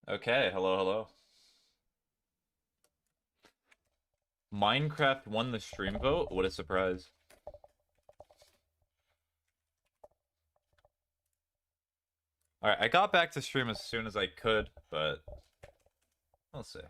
Okay, hello, hello. Minecraft won the stream vote? What a surprise. Alright, I got back to stream as soon as I could, but we'll see.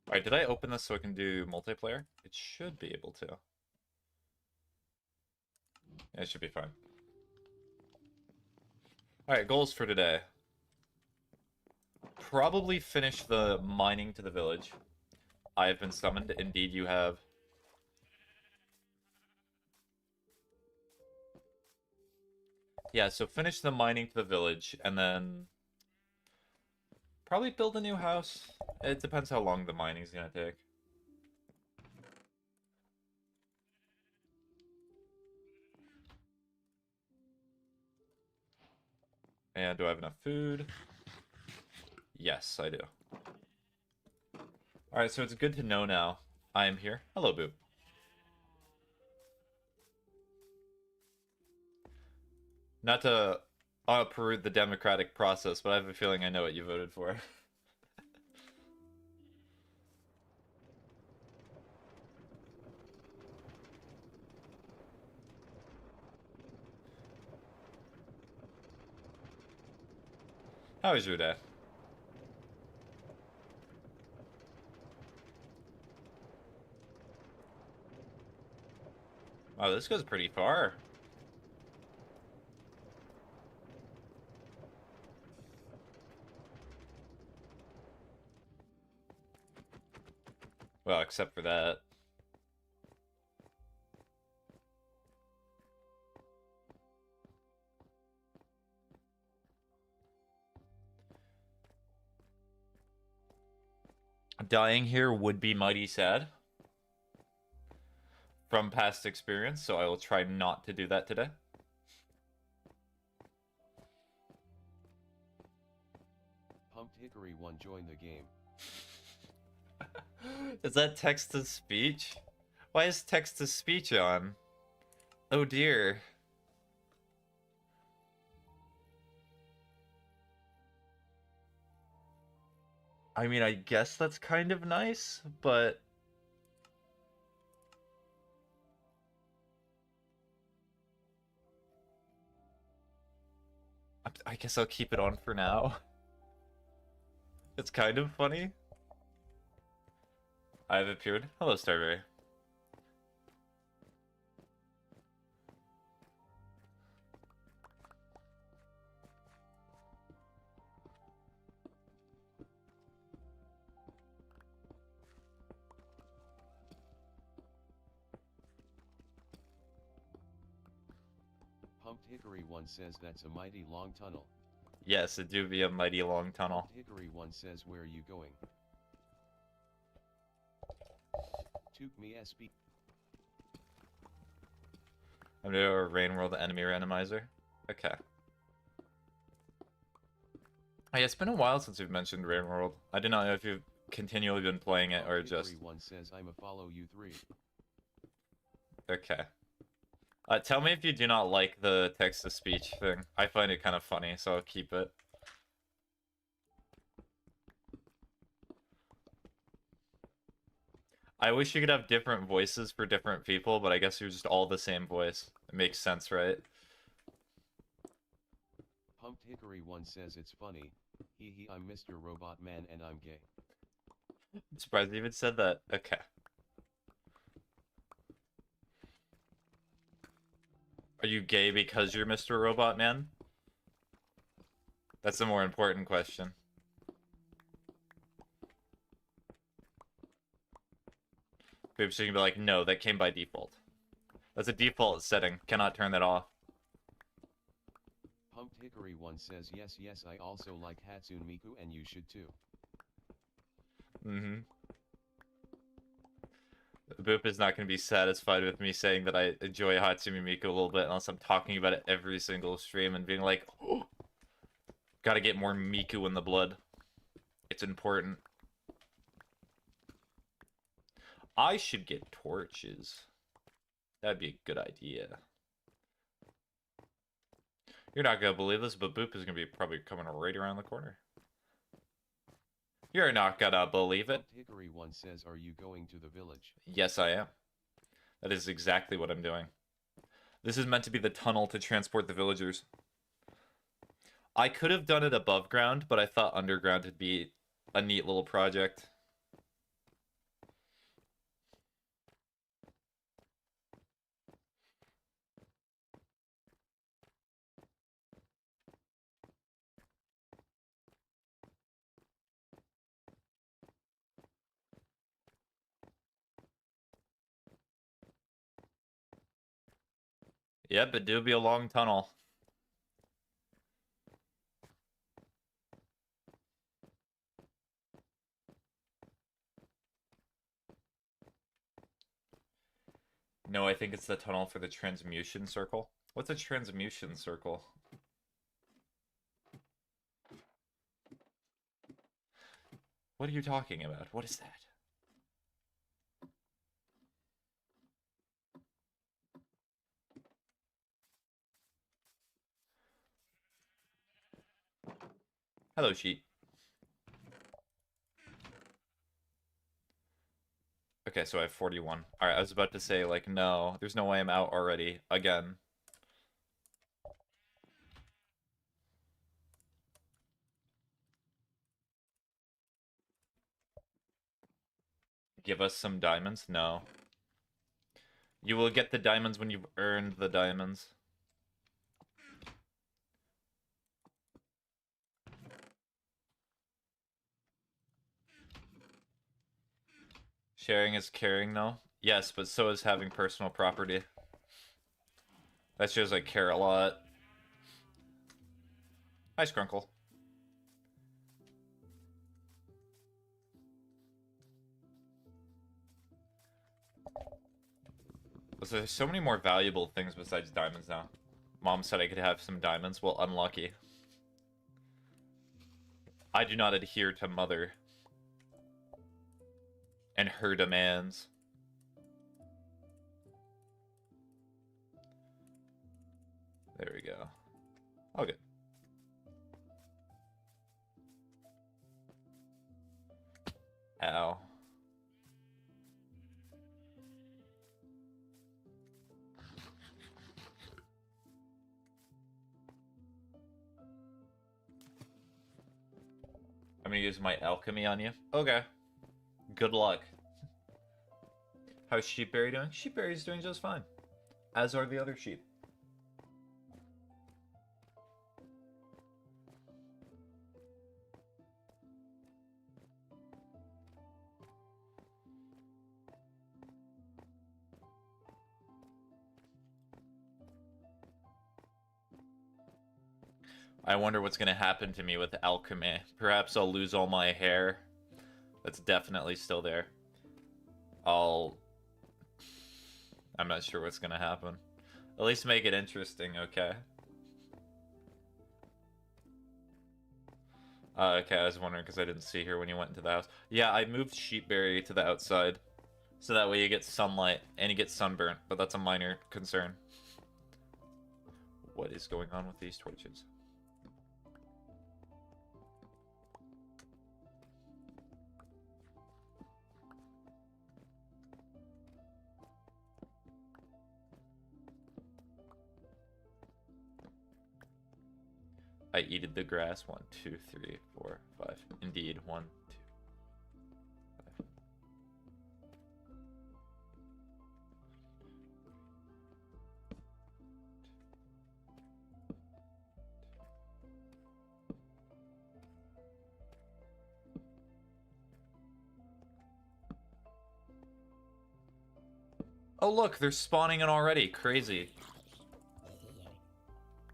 Alright, did I open this so I can do multiplayer? It should be able to. Yeah, it should be fine. Alright, goals for today. Probably finish the mining to the village. I have been summoned. Indeed, you have. Yeah, so finish the mining to the village, and then probably build a new house. It depends how long the mining's gonna take. And do I have enough food? Yes, I do. Alright, so it's good to know now. I am here. Hello, Boo. Not to uproot the democratic process, but I have a feeling I know what you voted for. How was your day? Wow, this goes pretty far. Well, except for that. Dying here would be mighty sad from past experience, so I will try not to do that today. Pumped Hickory 1 join the game. Is that text to speech? Why is text to speech on? Oh dear. I mean, I guess that's kind of nice, but I guess I'll keep it on for now. It's kind of funny. I have appeared. Hello, Starberry. Pumped Hickory 1 says that's a mighty long tunnel. Yes, it do be a mighty long tunnel. Pumped Hickory 1 says where are you going? Took me I'm doing a Rain World enemy randomizer. Okay. Hey, it's been a while since we've mentioned Rain World. I do not know if you've continually been playing it or just... Hickory 1 says I'm a follow you 3. Okay. Tell me if you do not like the text-to-speech thing. I find it kind of funny, so I'll keep it. I wish you could have different voices for different people, but I guess you're just all the same voice. It makes sense, right? Pumped Hickory 1 says it's funny. Hee I'm Mr. Robot Man and I'm gay. I'm surprised you even said that. Okay. Are you gay because you're Mr. Robot Man? That's a more important question. Maybe so you can be like, no, that came by default. That's a default setting. Cannot turn that off. Pumped Hickory 1 says yes I also like Hatsune Miku and you should too. Mm-hmm. Boop is not going to be satisfied with me saying that I enjoy Hatsune Miku a little bit unless I'm talking about it every single stream and being like, oh, gotta get more Miku in the blood. It's important. I should get torches. That'd be a good idea. You're not gonna believe this, but Boop is gonna be probably coming right around the corner. You're not gonna believe it. Hickory one says, are you going to the village? Yes, I am. That is exactly what I'm doing. This is meant to be the tunnel to transport the villagers. I could have done it above ground, but I thought underground would be a neat little project. Yep, it do be a long tunnel. No, I think it's the tunnel for the transmutation circle. What's a transmutation circle? What are you talking about? What is that? Hello, sheet. Okay, so I have 41. Alright, I was about to say, like, no, there's no way I'm out already. Again. Give us some diamonds? No. You will get the diamonds when you've earned the diamonds. Sharing is caring, though? Yes, but so is having personal property. That shows I care a lot. Hi, Skrunkle. So there's so many more valuable things besides diamonds now. Mom said I could have some diamonds. Well, unlucky. I do not adhere to mother and her demands. There we go. All good. Ow. I'm gonna use my alchemy on you. Okay. Good luck. How's Sheepberry doing? Sheepberry's doing just fine. As are the other sheep. I wonder what's gonna happen to me with alchemy. Perhaps I'll lose all my hair. That's definitely still there. I'm not sure what's gonna happen. At least make it interesting, okay? Okay, I was wondering because I didn't see her when you went into the house. Yeah, I moved Sheepberry to the outside. So that way you get sunlight and you get sunburnt, but that's a minor concern. What is going on with these torches? I eated the grass. 1, 2, 3, 4, 5. Indeed, 1, 2, 5. Oh look, they're spawning in already. Crazy.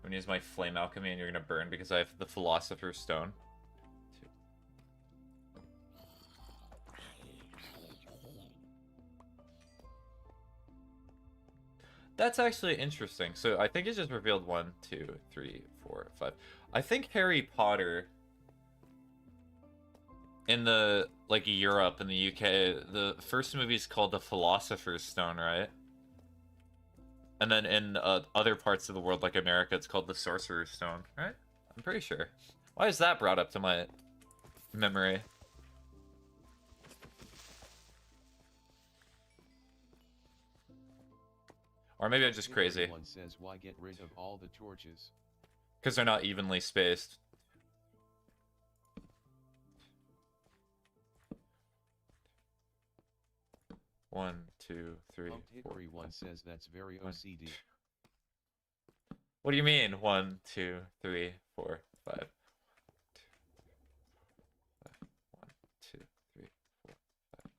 I'm gonna use my flame alchemy and you're gonna burn because I have the philosopher's stone. 2. That's actually interesting. So I think it just revealed 1, 2, 3, 4, 5. I think Harry Potter in the like Europe and the UK, the first movie is called The Philosopher's Stone, right? And then in other parts of the world, like America, it's called The Sorcerer's Stone, right? I'm pretty sure. Why is that brought up to my memory? Or maybe I'm just crazy. One says, why get rid of all the torches? Because they're not evenly spaced. One, two, three. Hickory one says that's very OCD. What do you mean? 1, 2, 3, 4, 5. 1, 2, 3, 4, 5.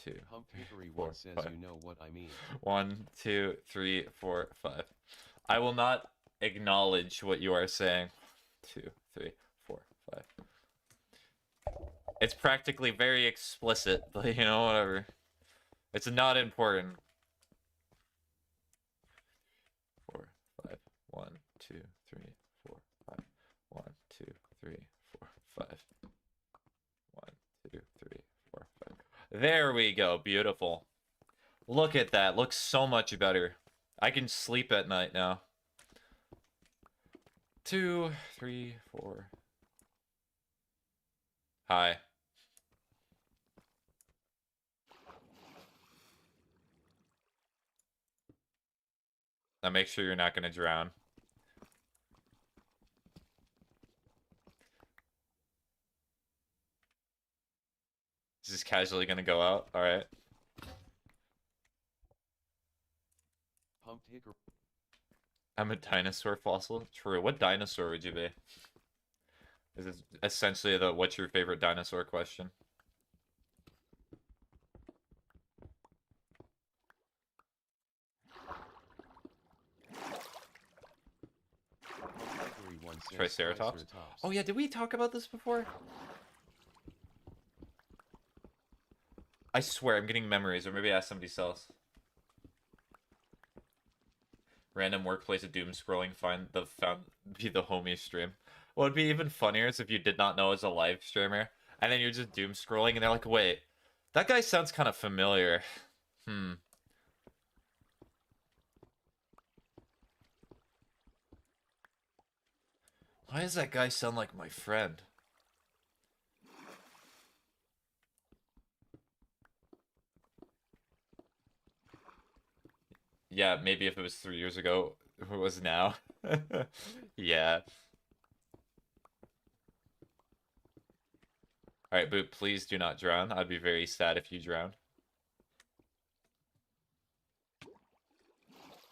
2. Hump Hickory 4, one says 5. you know what I mean. 1, 2, 3, 4, 5. I will not acknowledge what you are saying. 2, 3, 4, 5. It's practically very explicit, but you know, whatever. It's not important. 4, 5. 1, 2, 3, 4, 5. 1, 2, 3, 4, 5. 1, 2, 3, 4, 5. There we go. Beautiful. Look at that. Looks so much better. I can sleep at night now. 2, 3, 4. Hi. Now make sure you're not going to drown. Just casually going to go out. All right. Humped Hickory. I'm a dinosaur fossil. True. What dinosaur would you be? This is essentially the what's your favorite dinosaur question. Triceratops? Oh yeah, did we talk about this before? I swear, I'm getting memories, or maybe ask somebody else. Random workplace of doom scrolling, be the homie stream. What would be even funnier is if you did not know as a live streamer, and then you're just doom scrolling, and they're like, wait, that guy sounds kind of familiar. Why does that guy sound like my friend? Yeah, maybe if it was 3 years ago, it was now. Yeah. Alright, Boot, please do not drown. I'd be very sad if you drown.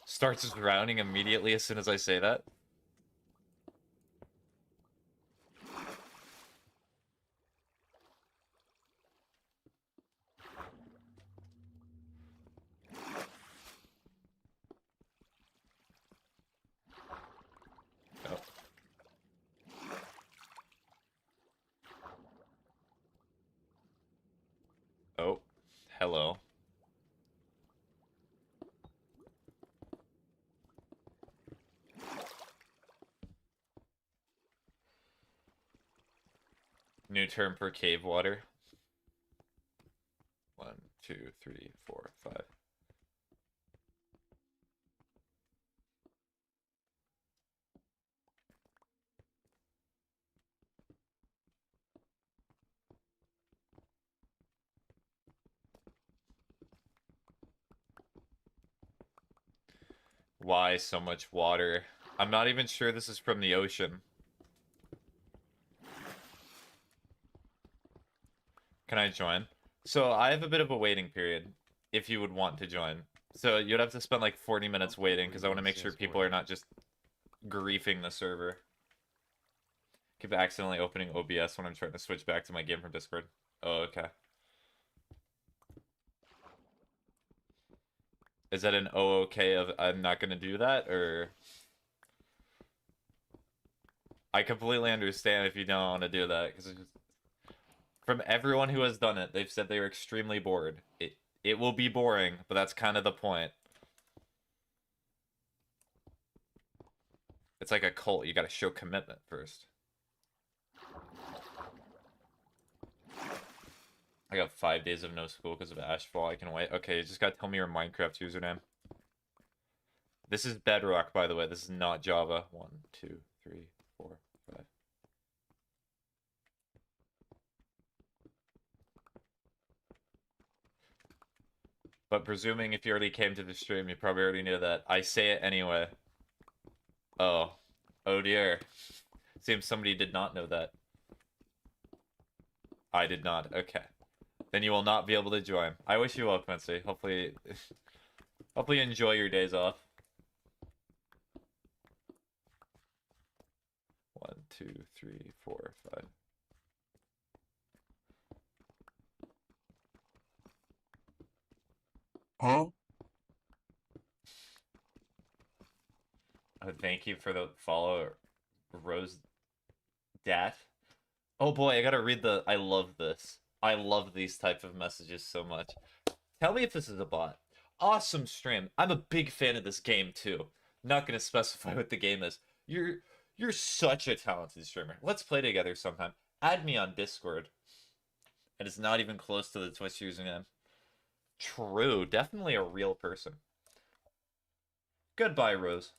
Starts drowning immediately as soon as I say that. Oh, hello. New term for cave water. 1, 2, 3, 4, 5. Why so much water? I'm not even sure this is from the ocean. Can I join? So I have a bit of a waiting period, if you would want to join. So you'd have to spend like 40 minutes waiting, because I want to make sure people are not just griefing the server. Keep accidentally opening OBS when I'm trying to switch back to my game from Discord. Oh, okay. Is that an okay of I'm not gonna do that, or... I completely understand if you don't want to do that, because from everyone who has done it, they've said they were extremely bored. It will be boring, but that's kind of the point. It's like a cult. You gotta show commitment first. I got 5 days of no school because of Ashfall. I can wait. Okay, you just gotta tell me your Minecraft username. This is Bedrock, by the way. This is not Java. 1, 2, 3, 4, 5. But presuming if you already came to the stream, you probably already knew that. I say it anyway. Oh. Oh dear. Seems somebody did not know that. I did not. Okay. Then you will not be able to join. I wish you well, Quincy. Hopefully you enjoy your days off. 1, 2, 3, 4, 5. Huh? Oh, thank you for the follow, Rose Dat. Oh boy, I gotta read the. I love this. I love these type of messages so much. Tell me if this is a bot. Awesome stream. I'm a big fan of this game too. Not gonna specify what the game is. You're such a talented streamer. Let's play together sometime. Add me on Discord. And it's not even close to the Twitch username. True, definitely a real person. Goodbye, Rose.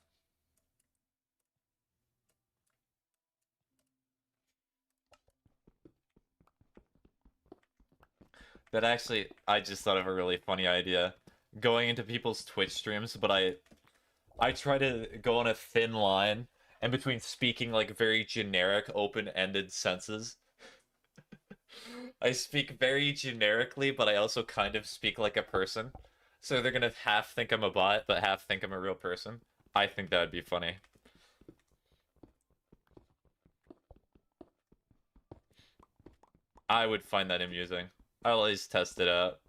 That actually, I just thought of a really funny idea. Going into people's Twitch streams, but I try to go on a thin line in between speaking like very generic, open-ended senses. I speak very generically, but I also kind of speak like a person. So they're gonna half think I'm a bot, but half think I'm a real person. I think that would be funny. I would find that amusing. I'll always test it out.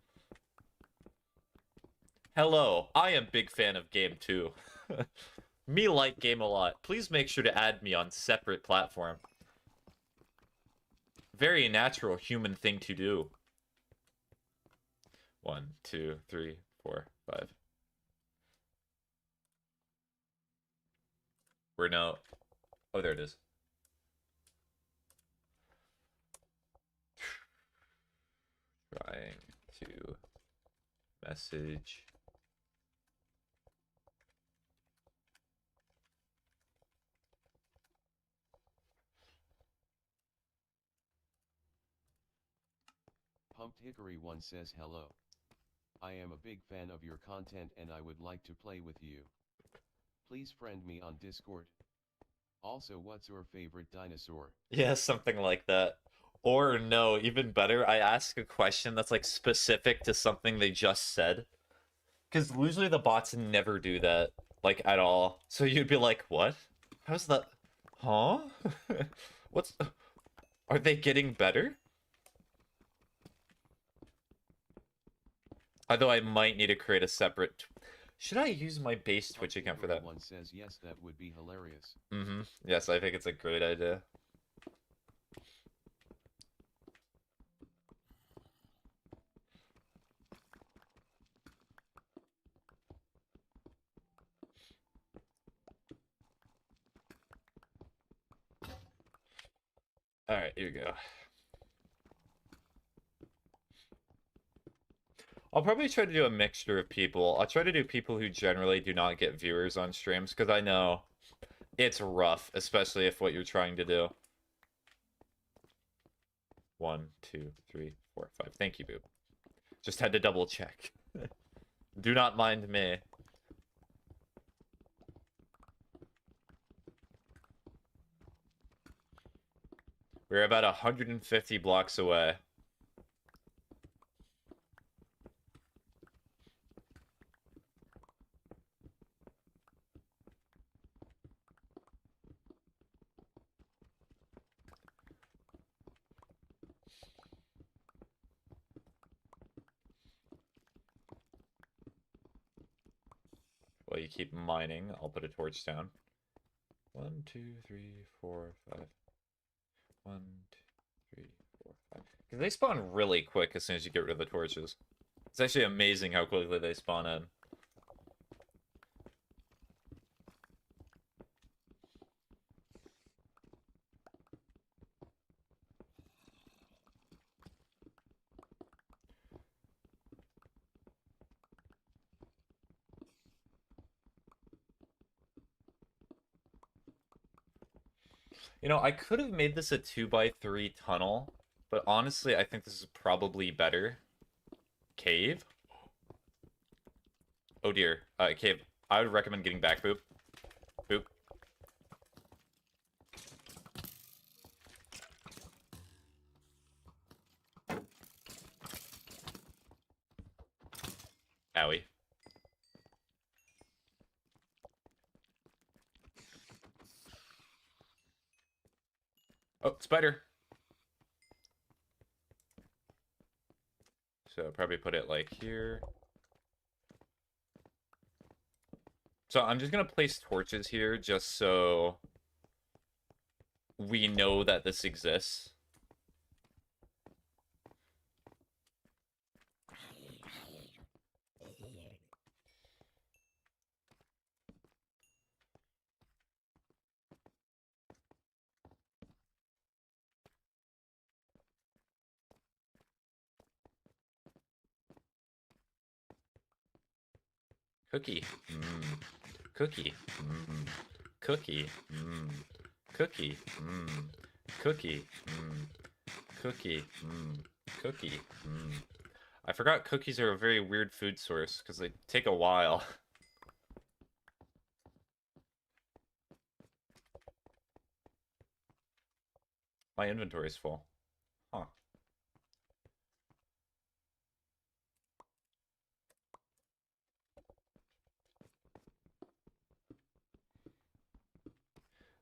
Hello, I am big fan of game too. Me like game a lot. Please make sure to add me on separate platform. Very natural human thing to do. 1, 2, 3, 4, 5. We're no. Oh, there it is. Trying to message. Pumped Hickory 1 says hello. I am a big fan of your content and I would like to play with you. Please friend me on Discord. Also, what's your favorite dinosaur? Yeah, something like that. Or no, even better, I ask a question that's like specific to something they just said. Because usually the bots never do that, like at all. So you'd be like, what? How's that? Huh? What's. Are they getting better? Although I might need to create a separate. Should I use my base Twitch account for that? One says yes, that would be hilarious. Mm-hmm. Yes, I think it's a great idea. Alright, here we go. I'll probably try to do a mixture of people. I'll try to do people who generally do not get viewers on streams, because I know it's rough, especially if what you're trying to do. 1, 2, 3, 4, 5. Thank you, Boob. Just had to double check. Do not mind me. We're about 150 blocks away. While you keep mining, I'll put a torch down. 1, 2, 3, 4, 5. 1, 2, 3, 4, 5. Because they spawn really quick as soon as you get rid of the torches. It's actually amazing how quickly they spawn in. You know, I could have made this a 2x3 tunnel, but honestly, I think this is probably better. Cave? Oh dear. Cave. I would recommend getting back, Boop. Boop. Owie. Oh, spider! So probably put it like here. So I'm just gonna place torches here just so we know that this exists. Cookie. Mmm. Cookie. Mmm. Cookie. Mmm. Cookie. Mmm. Cookie. Mmm. Cookie. Mmm. Cookie. Mmm. I forgot cookies are a very weird food source because they take a while. My inventory's full. Huh.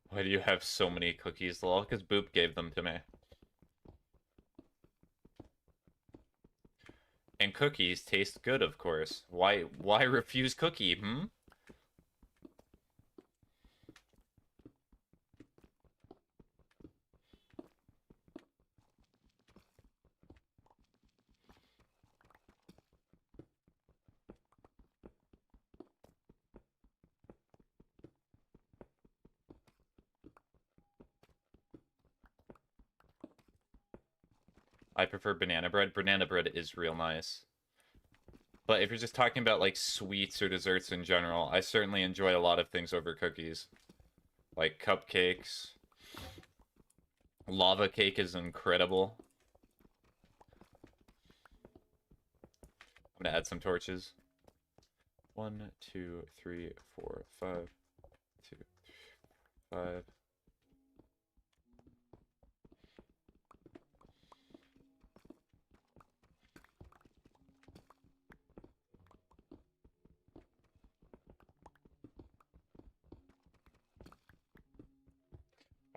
Why do you have so many cookies, lol? Because Boop gave them to me. And cookies taste good, of course. Why refuse cookie, hmm? I prefer banana bread. Banana bread is real nice. But if you're just talking about, like, sweets or desserts in general, I certainly enjoy a lot of things over cookies. Like cupcakes. Lava cake is incredible. I'm gonna add some torches. 1, 2, 3, 4, 5, 2, 5.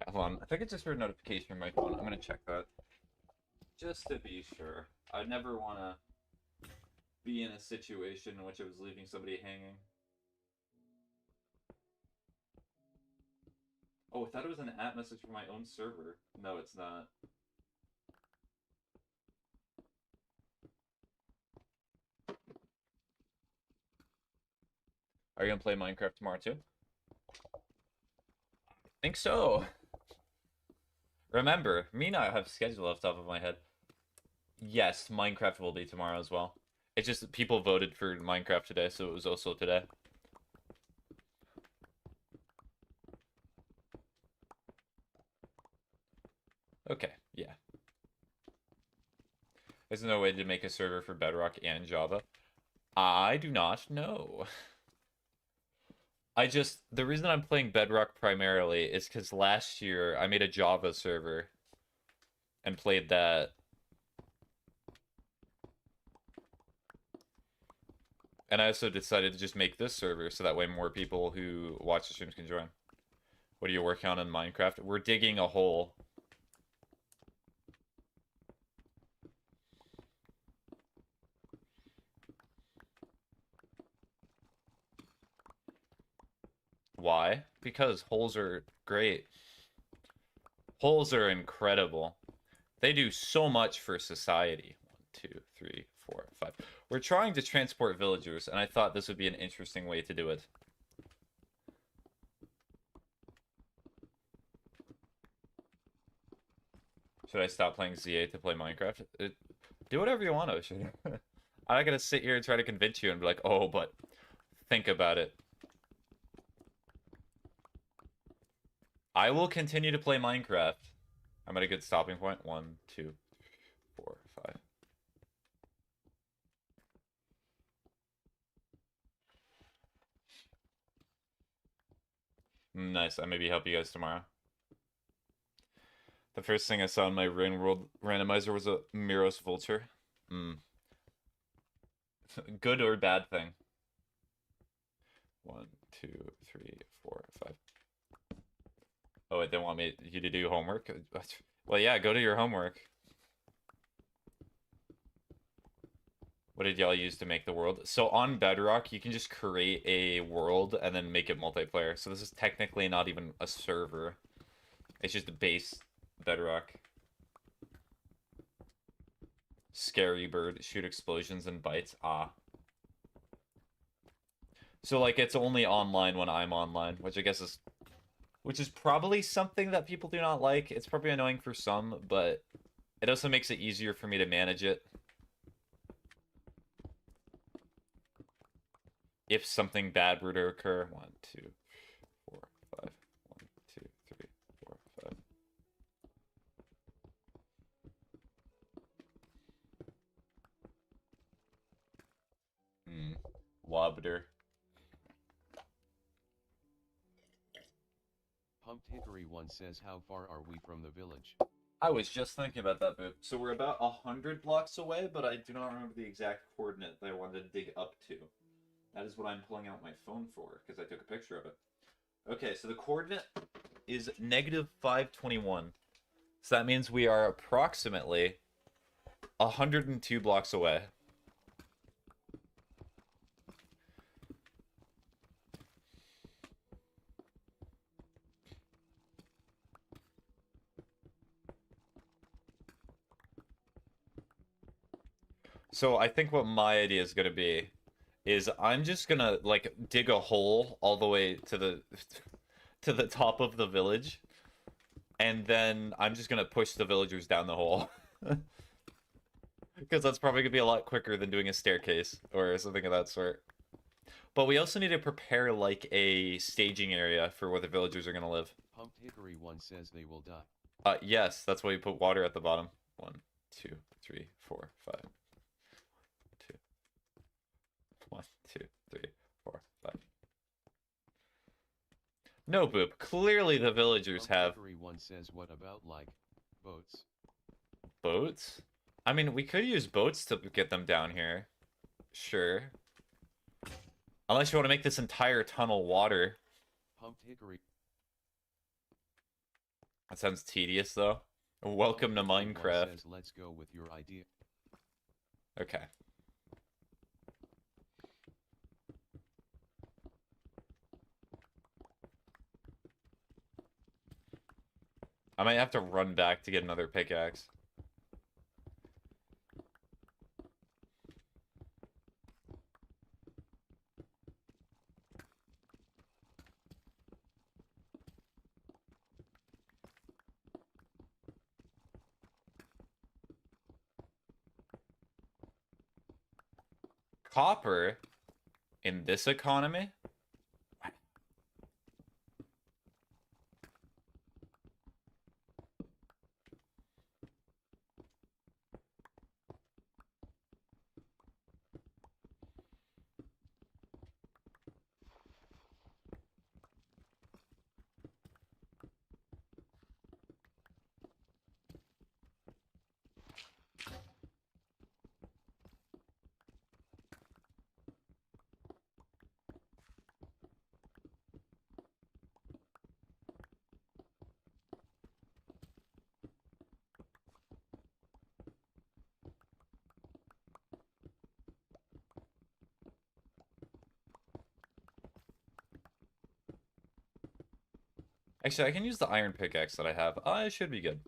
Hold on, I think I just heard a notification on my phone. I'm gonna check that. Just to be sure. I never wanna be in a situation in which I was leaving somebody hanging. Oh, I thought it was an app message from my own server. No, it's not. Are you gonna play Minecraft tomorrow too? Think so. Remember, me not have schedule off the top of my head. Yes, Minecraft will be tomorrow as well. It's just that people voted for Minecraft today, so it was also today. Okay, yeah. There's no way to make a server for Bedrock and Java. I do not know. The reason I'm playing Bedrock primarily is because last year I made a Java server and played that. And I also decided to just make this server so that way more people who watch the streams can join. What are you working on in Minecraft? We're digging a hole. Why? Because holes are great. Holes are incredible. They do so much for society. 1, 2, 3, 4, 5. We're trying to transport villagers, and I thought this would be an interesting way to do it. Should I stop playing ZA to play Minecraft? Do whatever you want, Ocean. I'm not gonna sit here and try to convince you and be like, oh, but think about it. I will continue to play Minecraft. I'm at a good stopping point. 1, 2, 4, 5. Nice. I maybe help you guys tomorrow. The first thing I saw in my Ring World randomizer was a Miros Vulture. Good or bad thing? 1, 2, 3, 4, 5. Oh, wait, they want you to do homework? Well, yeah, go do your homework. What did y'all use to make the world? So on Bedrock, you can just create a world and then make it multiplayer. So this is technically not even a server. It's just a base Bedrock. Scary bird, shoot explosions and bites. Ah. So, like, it's only online when I'm online, which I guess is... Which is probably something that people do not like. It's probably annoying for some, but it also makes it easier for me to manage it. If something bad were to occur. 1, 2, 4, 5. 1, 2, 3, 4, 5. Lobster. Pumped Hickory 1 says, how far are we from the village? I was just thinking about that, Boop. So we're about 100 blocks away, but I do not remember the exact coordinate that I wanted to dig up to. That is what I'm pulling out my phone for, because I took a picture of it. Okay, so the coordinate is -521. So that means we are approximately 102 blocks away. So I think what my idea is going to be is I'm just going to like dig a hole all the way to the top of the village, and then I'm just going to push the villagers down the hole. Because that's probably going to be a lot quicker than doing a staircase or something of that sort. But we also need to prepare like a staging area for where the villagers are going to live. Pumped Hickory 1 says they will die. Yes, that's why you put water at the bottom. 1, 2, 3, 4, 5. 1, 2, 3, 4, 5. No, Boop. Clearly the villagers have... Hickory 1 says, what about, like, boats? Boats? I mean, we could use boats to get them down here. Sure. Unless you want to make this entire tunnel water. Pumped Hickory. That sounds tedious, though. Welcome to Minecraft. Says, let's go with your idea. Okay. I might have to run back to get another pickaxe. Copper in this economy? Actually, I can use the iron pickaxe that I have. I should be good.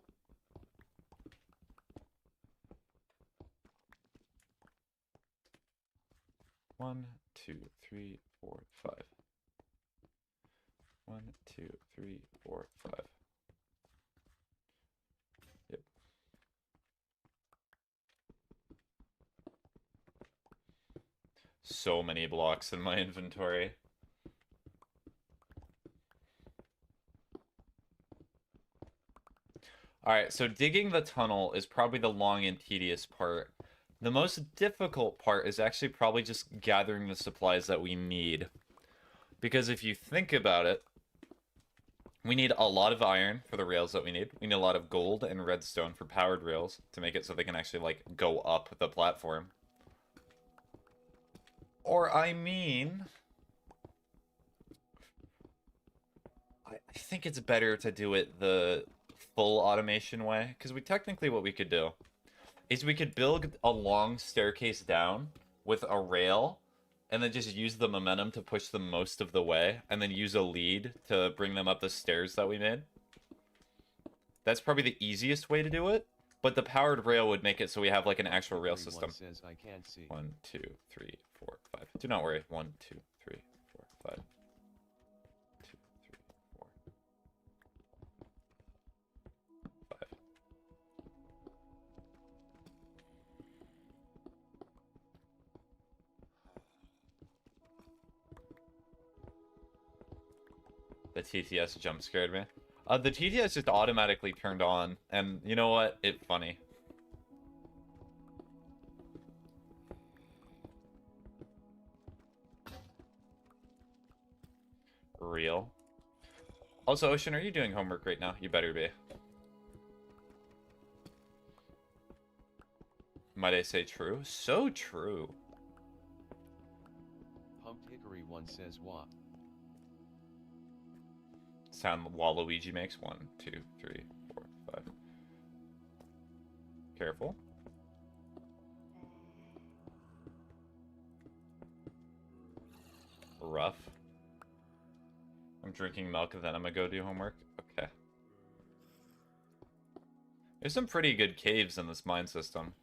2, 3, 4, 5. 1, 2, 3, 4, 5. Yep. So many blocks in my inventory. Alright, so digging the tunnel is probably the long and tedious part. The most difficult part is actually probably just gathering the supplies that we need. Because if you think about it, we need a lot of iron for the rails that we need. We need a lot of gold and redstone for powered rails to make it so they can actually, like, go up the platform. Or, I mean... I think it's better to do it the full automation way. Because technically what we could do is we could build a long staircase down with a rail and then just use the momentum to push them most of the way and then use a lead to bring them up the stairs that we made. That's probably the easiest way to do it, but the powered rail would make it so we have like an actual rail system. Says, I can't see. 1, 2, 3, 4, 5. Do not worry. 1, 2, 3, 4, 5. 2, 3, 4, 5. The TTS jump scared me. The TTS just automatically turned on, and you know what? It's funny. Real. Also, Ocean, are you doing homework right now? You better be. Might I say true? So true. Pumped Hickory 1 says wah. Sound Waluigi makes. 1, 2, 3, 4, 5. Careful. Rough. I'm drinking milk and then I'm gonna go do homework. Okay. There's some pretty good caves in this mine system.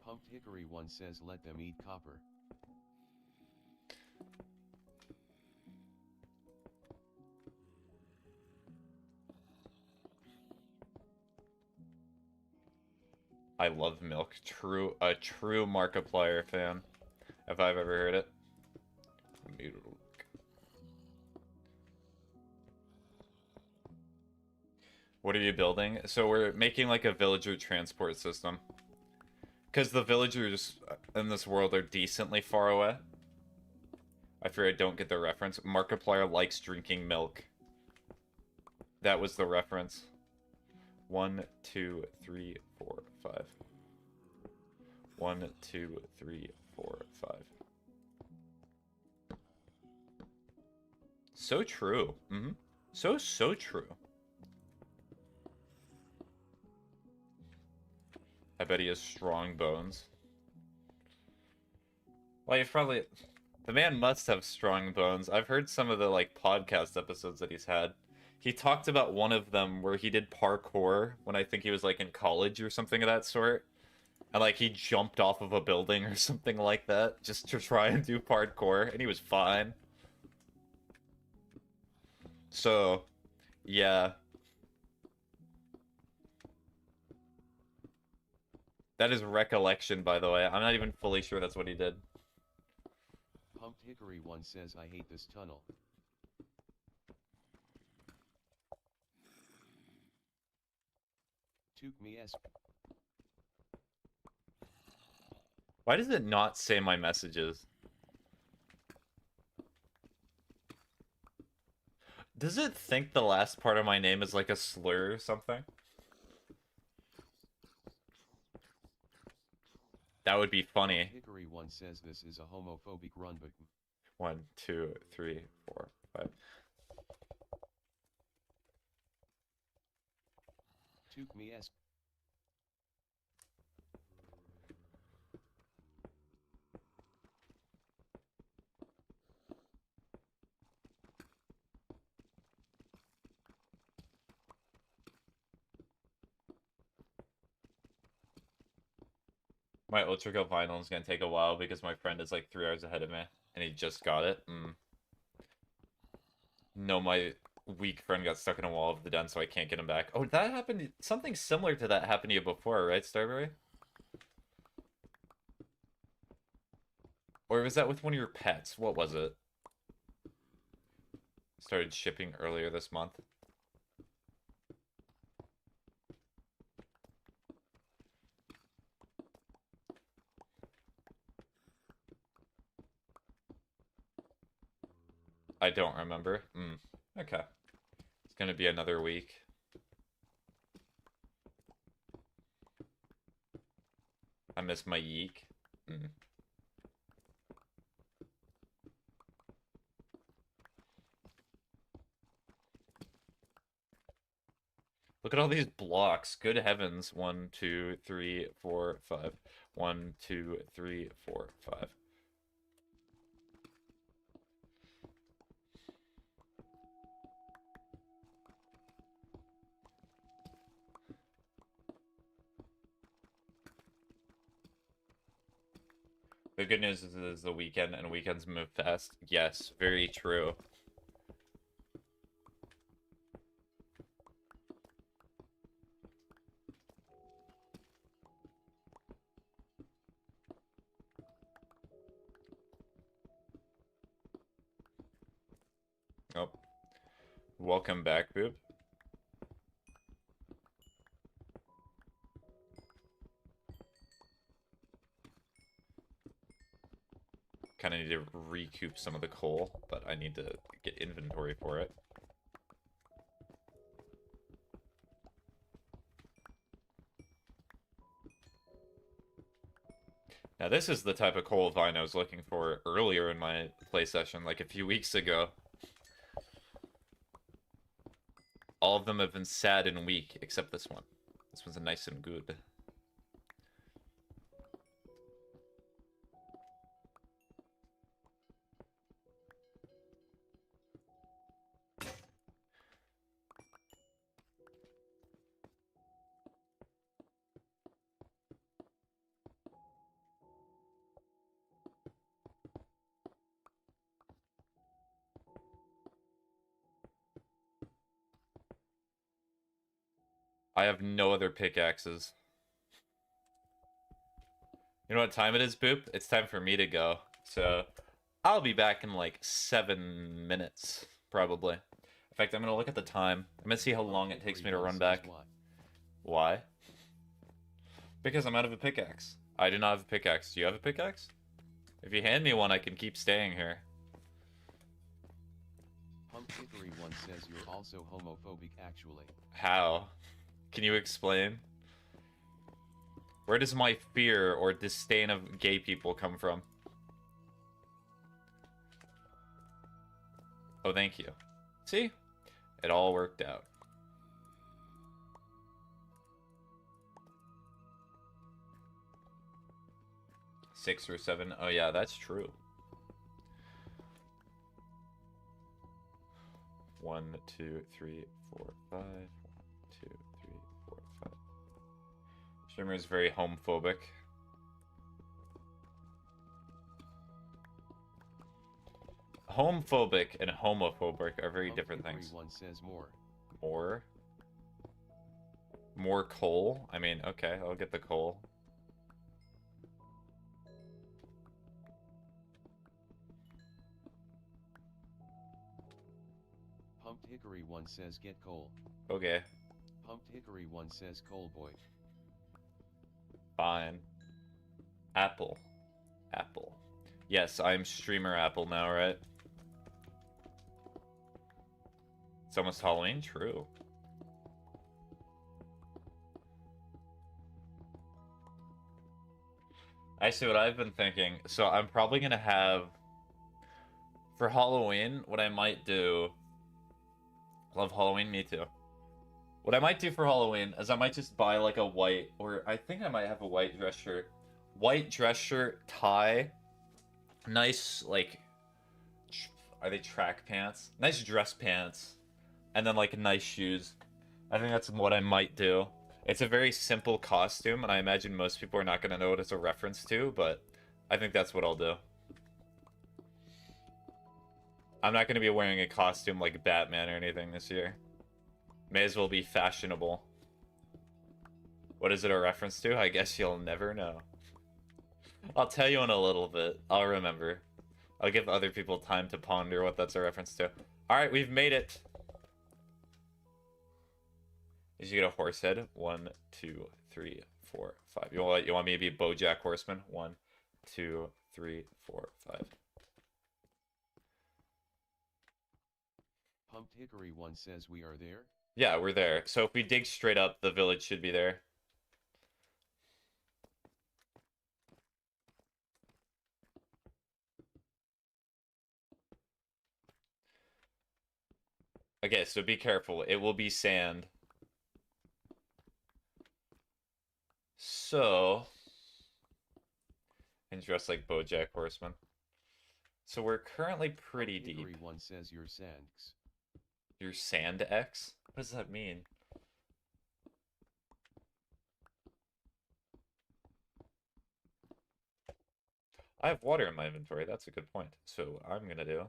Pumped Hickory 1 says let them eat copper. I love milk. A true Markiplier fan, if I've ever heard it. Milk. What are you building? So we're making like a villager transport system. Because the villagers in this world are decently far away. I fear I don't get the reference. Markiplier likes drinking milk. That was the reference. 1, 2, 3, 4, 5. 1, 2, 3, 4, 5. So true. So true. I bet he has strong bones. Well, you've probably... The man must have strong bones. I've heard some of the, like, podcast episodes that he's had. He talked about one of them where he did parkour when I think he was, like, in college or something of that sort. And, like, he jumped off of a building or something like that just to try and do parkour, and he was fine. So, yeah. That is recollection, by the way. I'm not even fully sure that's what he did. Pumped Hickory 1 says I hate this tunnel. ytouchamySPAGETT. Why does it not say my messages? Does it think the last part of my name is like a slur or something? That would be funny. Hickory 1 says this is a homophobic run but... 1, 2, 3, 4, 5. ytouchamySPAGETT. My Ultra Cup final is gonna take a while because my friend is like 3 hours ahead of me, and he just got it. No, my weak friend got stuck in a wall of the den, so I can't get him back. Oh, that happened. Something similar to that happened to you before, right, Starberry? Or was that with one of your pets? What was it? Started shipping earlier this month. I don't remember. Okay. It's gonna be another week. I miss my yeek. Look at all these blocks. Good heavens. 1, 2, 3, 4, 5. 1, 2, 3, 4, 5. The good news is it is the weekend, and weekends move fast. Yes, very true. Oh. Welcome back, Boop. Kind of need to recoup some of the coal, but I need to get inventory for it. Now this is the type of coal vine I was looking for earlier in my play session, like a few weeks ago. All of them have been sad and weak, except this one. This one's nice and good. I have no other pickaxes. You know what time it is, Boop? It's time for me to go. So, I'll be back in like 7 minutes, probably. In fact, I'm gonna look at the time. I'm gonna see how long it takes me to run back. Why? Because I'm out of a pickaxe. I do not have a pickaxe. Do you have a pickaxe? If you hand me one, I can keep staying here. Punk Hickory 1 says you're also homophobic actually. How? Can you explain? Where does my fear or disdain of gay people come from? Oh, thank you. See? It all worked out. Six or seven. Oh, yeah, that's true. 1, 2, 3, 4, 5. 1, 2, 3, 4, 5. Streamer is very homophobic. Homophobic and homophobic are very different things. One says more. More? More coal? I mean, okay, I'll get the coal. Pumped Hickory 1 says get coal. Okay. Pumped Hickory 1 says coal boy. Fine. Apple. Apple. Yes, I'm streamer Apple now, right? It's almost Halloween? True. Actually, what I've been thinking, so I'm probably gonna have, for Halloween, what I might do, love Halloween, me too. What I might do for Halloween is I might just buy like a white, or I think I might have a white dress shirt. White dress shirt, tie, nice, like, are they track pants? Nice dress pants, and then like nice shoes. I think that's what I might do. It's a very simple costume, and I imagine most people are not going to know what it's a reference to, but I think that's what I'll do. I'm not going to be wearing a costume like Batman or anything this year. May as well be fashionable. What is it a reference to? I guess you'll never know. I'll tell you in a little bit. I'll remember. I'll give other people time to ponder what that's a reference to. Alright, we've made it. Did you get a horse head? 1, 2, 3, 4, 5. You want me to be BoJack Horseman? 1, 2, 3, 4, 5. Pumped Hickory 1 says we are there. Yeah, we're there. So if we dig straight up, the village should be there. Okay, so be careful. It will be sand. So... And dress like BoJack Horseman. So we're currently pretty deep. Hickory 1 says your sands. Your sand X? What does that mean? I have water in my inventory. That's a good point. So I'm gonna do.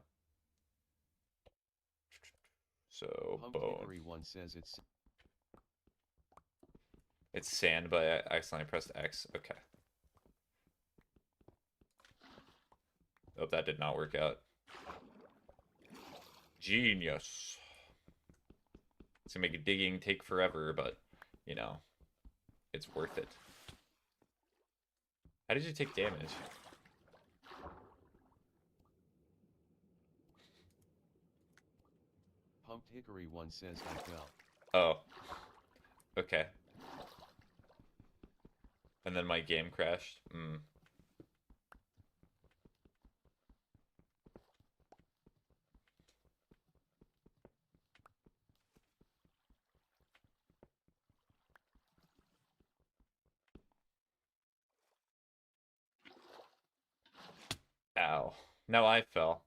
So Pumped bone. Hickory 1 says It's sand, but I accidentally pressed X. Okay. Oh, that did not work out. Genius. It's gonna make digging take forever, but you know, it's worth it. How did you take damage? Pumped Hickory 1 says I fell. Oh. Okay. And then my game crashed. Ow. No, I fell.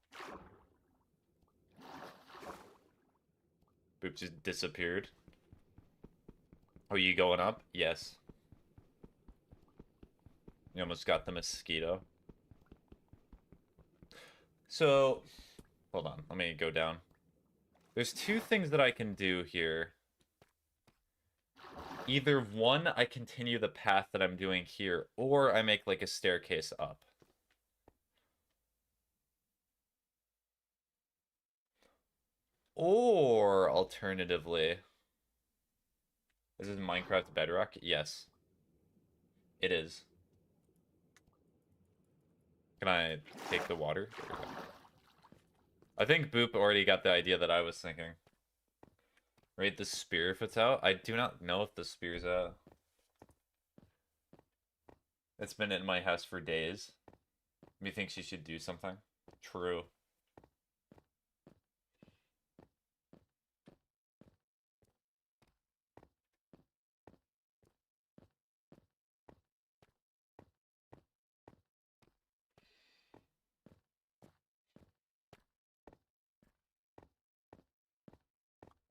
Boop just disappeared. Oh, you going up? Yes. You almost got the mosquito. So, hold on. Let me go down. There's two things that I can do here. Either one, I continue the path that I'm doing here, or I make like a staircase up. Or, alternatively... This is Minecraft Bedrock? Yes. It is. Can I take the water? There we go. I think Boop already got the idea that I was thinking. Right, the spear if it's out? I do not know if the spear's out. It's been in my house for days. Methinks you should do something. True.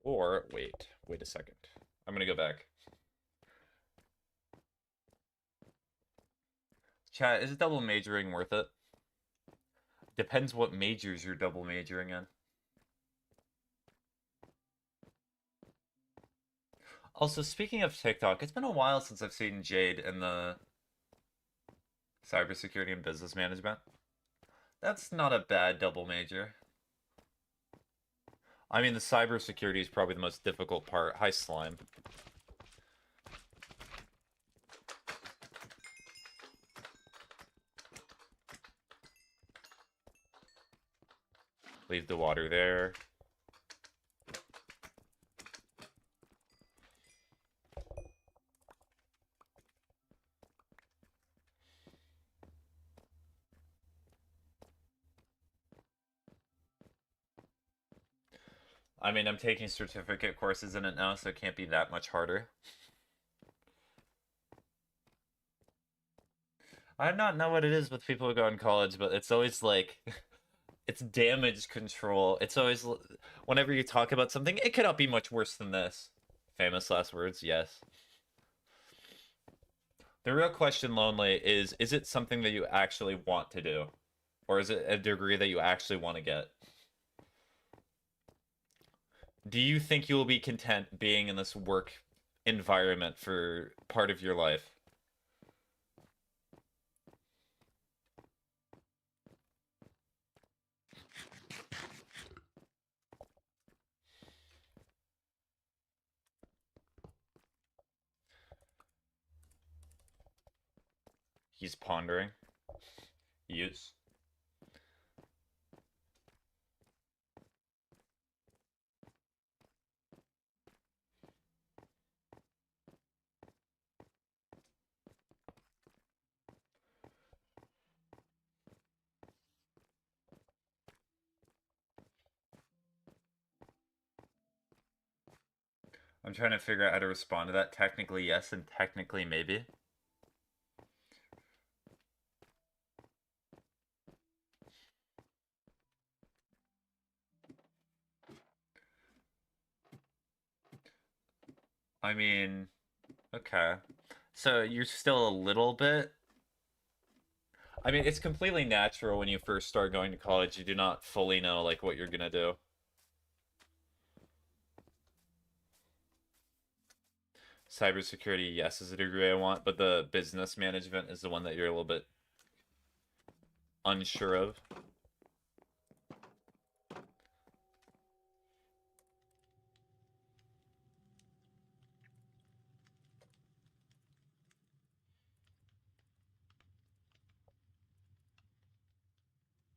Or, wait a second. I'm gonna go back. Chat, is double majoring worth it? Depends what majors you're double majoring in. Also, speaking of TikTok, it's been a while since I've seen Jade in the cybersecurity and business management. That's not a bad double major. I mean, the cybersecurity is probably the most difficult part. Hi, slime. Leave the water there. I mean, I'm taking certificate courses in it now, so it can't be that much harder. I do not know what it is with people who go in college, but it's always like... It's damage control. It's always... Whenever you talk about something, it cannot be much worse than this. Famous last words, yes. The real question, Lonely, is it something that you actually want to do? Or is it a degree that you actually want to get? Do you think you will be content being in this work environment for part of your life? He's pondering. Use. I'm trying to figure out how to respond to that. Technically yes and technically maybe. I mean, okay. So you're still a little bit. I mean, it's completely natural when you first start going to college. You do not fully know like what you're gonna do. Cybersecurity, yes, is a degree I want, but the business management is the one that you're a little bit unsure of.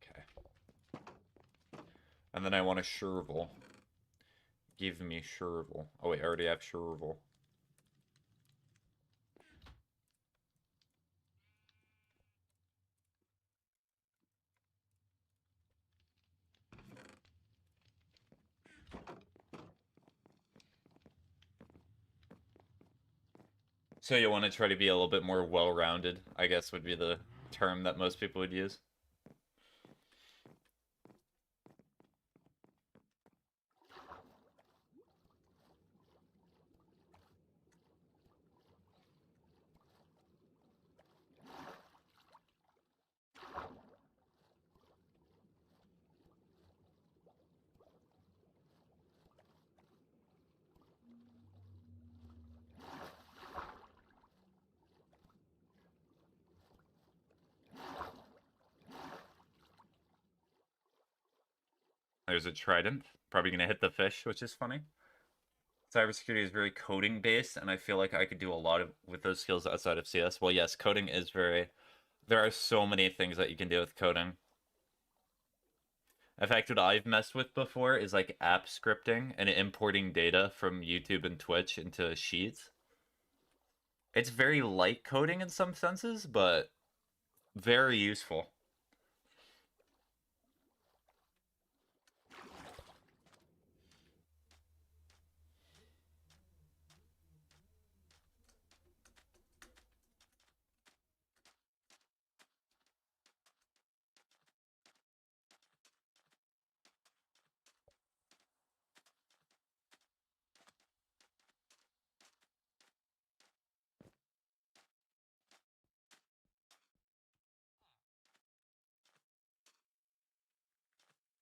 Okay. And then I want a Sherville. Give me Sherville. Oh wait, I already have Sherville. So you want to try to be a little bit more well-rounded, I guess would be the term that most people would use. There's a trident. Probably gonna hit the fish, which is funny. Cybersecurity is very coding based, and I feel like I could do a lot of with those skills outside of CS. Well, yes, coding is very. There are so many things that you can do with coding. In fact, what I've messed with before is like app scripting and importing data from YouTube and Twitch into Sheets. It's very light coding in some senses, but very useful.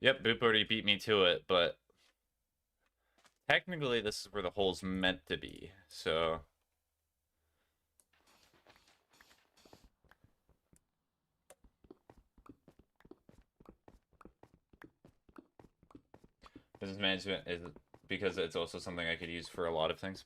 Yep, Boop already beat me to it, but technically this is where the hole's meant to be, so... Business management is because it's also something I could use for a lot of things.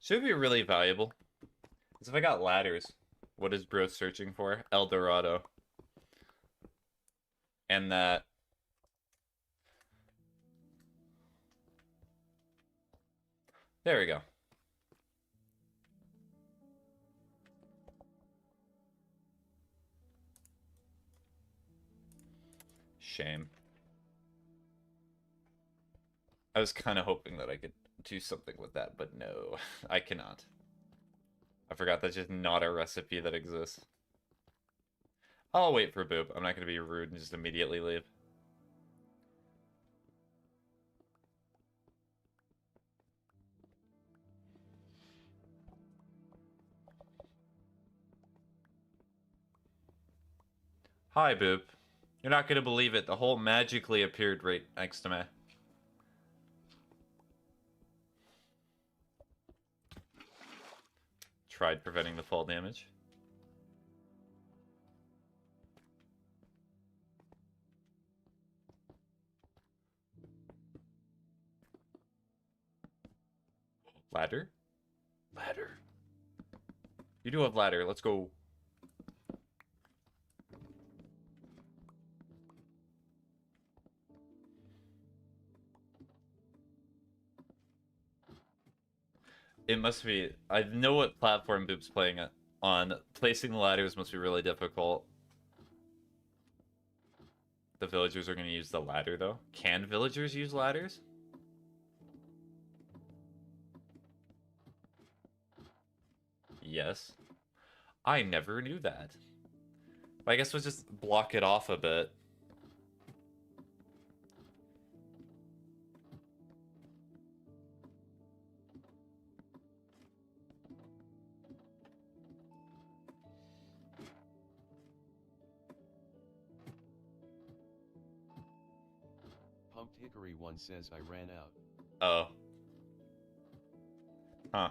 Should be really valuable. Because if I got ladders, what is bro searching for? El Dorado. And that... There we go. shame. I was kind of hoping that I could do something with that, but no, I cannot. I forgot that's just not a recipe that exists. I'll wait for Boop. I'm not going to be rude and just immediately leave. Hi, Boop. You're not going to believe it. The hole magically appeared right next to me. Tried preventing the fall damage. Ladder? Ladder. You do have ladder. Let's go. It must be... I know what platform Boop's playing on. Placing the ladders must be really difficult. The villagers are going to use the ladder, though. Can villagers use ladders? Yes. I never knew that. I guess we'll just block it off a bit. Pumped Hickory 1 says I ran out. Oh. Huh.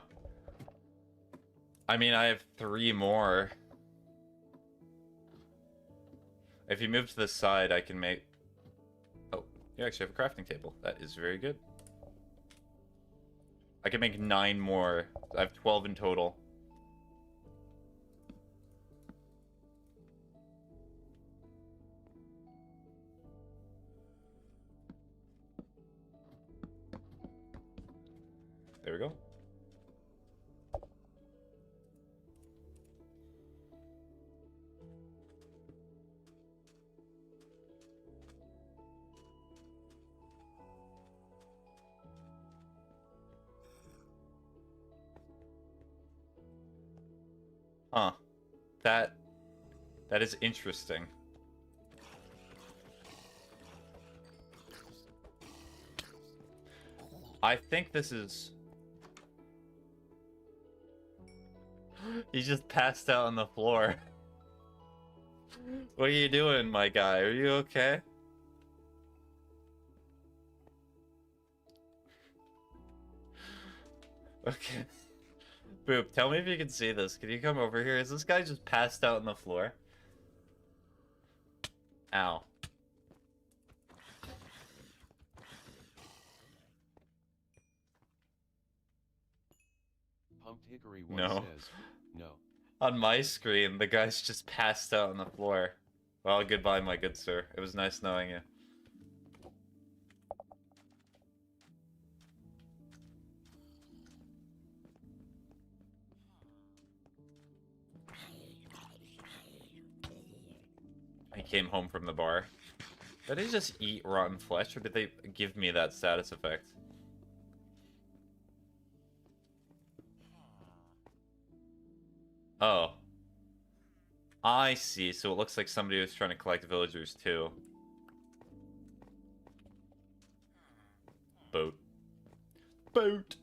I mean, I have 3 more. If you move to the side, I can make... Oh, you actually have a crafting table. That is very good. I can make 9 more. I have 12 in total. There we go. Huh. That is interesting. I think this is... He just passed out on the floor. What are you doing, my guy? Are you okay? Okay. Boop, tell me if you can see this. Can you come over here? Is this guy just passed out on the floor? Ow. Pumped Hickory 1 No. says, no. On my screen, the guy's just passed out on the floor. Well, goodbye, my good sir. It was nice knowing you. I came home from the bar. Did I just eat rotten flesh, or did they give me that status effect? Oh. I see, so it looks like somebody was trying to collect villagers too. Boat. Boat!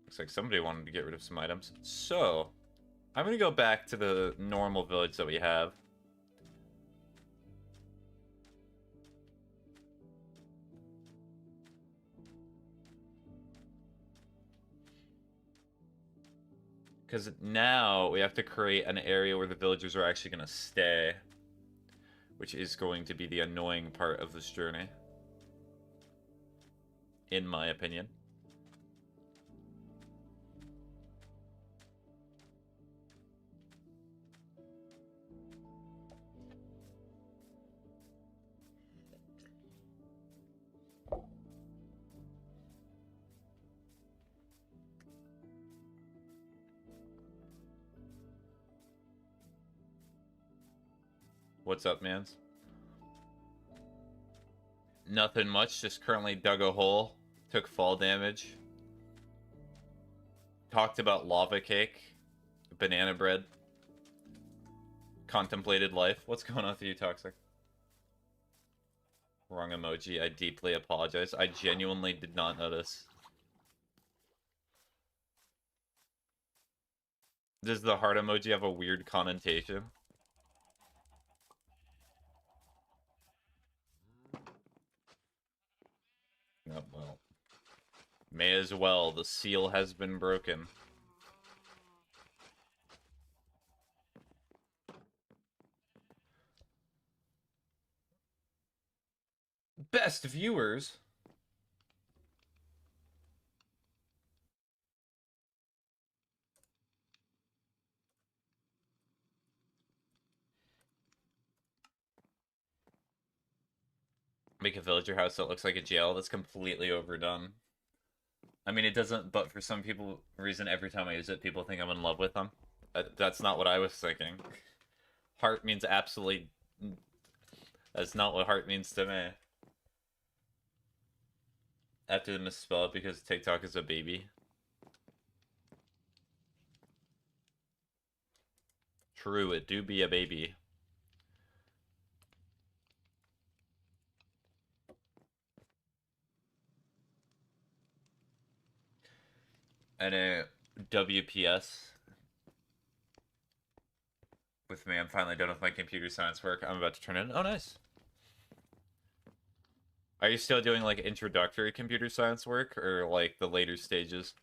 Looks like somebody wanted to get rid of some items. So, I'm gonna go back to the normal village that we have. Because now we have to create an area where the villagers are actually going to stay. Which is going to be the annoying part of this journey. In my opinion. What's up, mans? Nothing much, just currently dug a hole, took fall damage. Talked about lava cake, banana bread, contemplated life. What's going on with you, Toxic? Wrong emoji. I deeply apologize. I genuinely did not notice. Does the heart emoji have a weird connotation? Oh, well. May as well. The seal has been broken. Best viewers? Make a villager house that looks like a jail. That's completely overdone. I mean, it doesn't, but for some people, reason every time I use it, people think I'm in love with them. That's not what I was thinking. Heart means absolutely... That's not what heart means to me. I have to misspell it because TikTok is a baby. True, it do be a baby. And a WPS with me. I'm finally done with my computer science work. I'm about to turn in. Oh, nice. Are you still doing like introductory computer science work or like the later stages?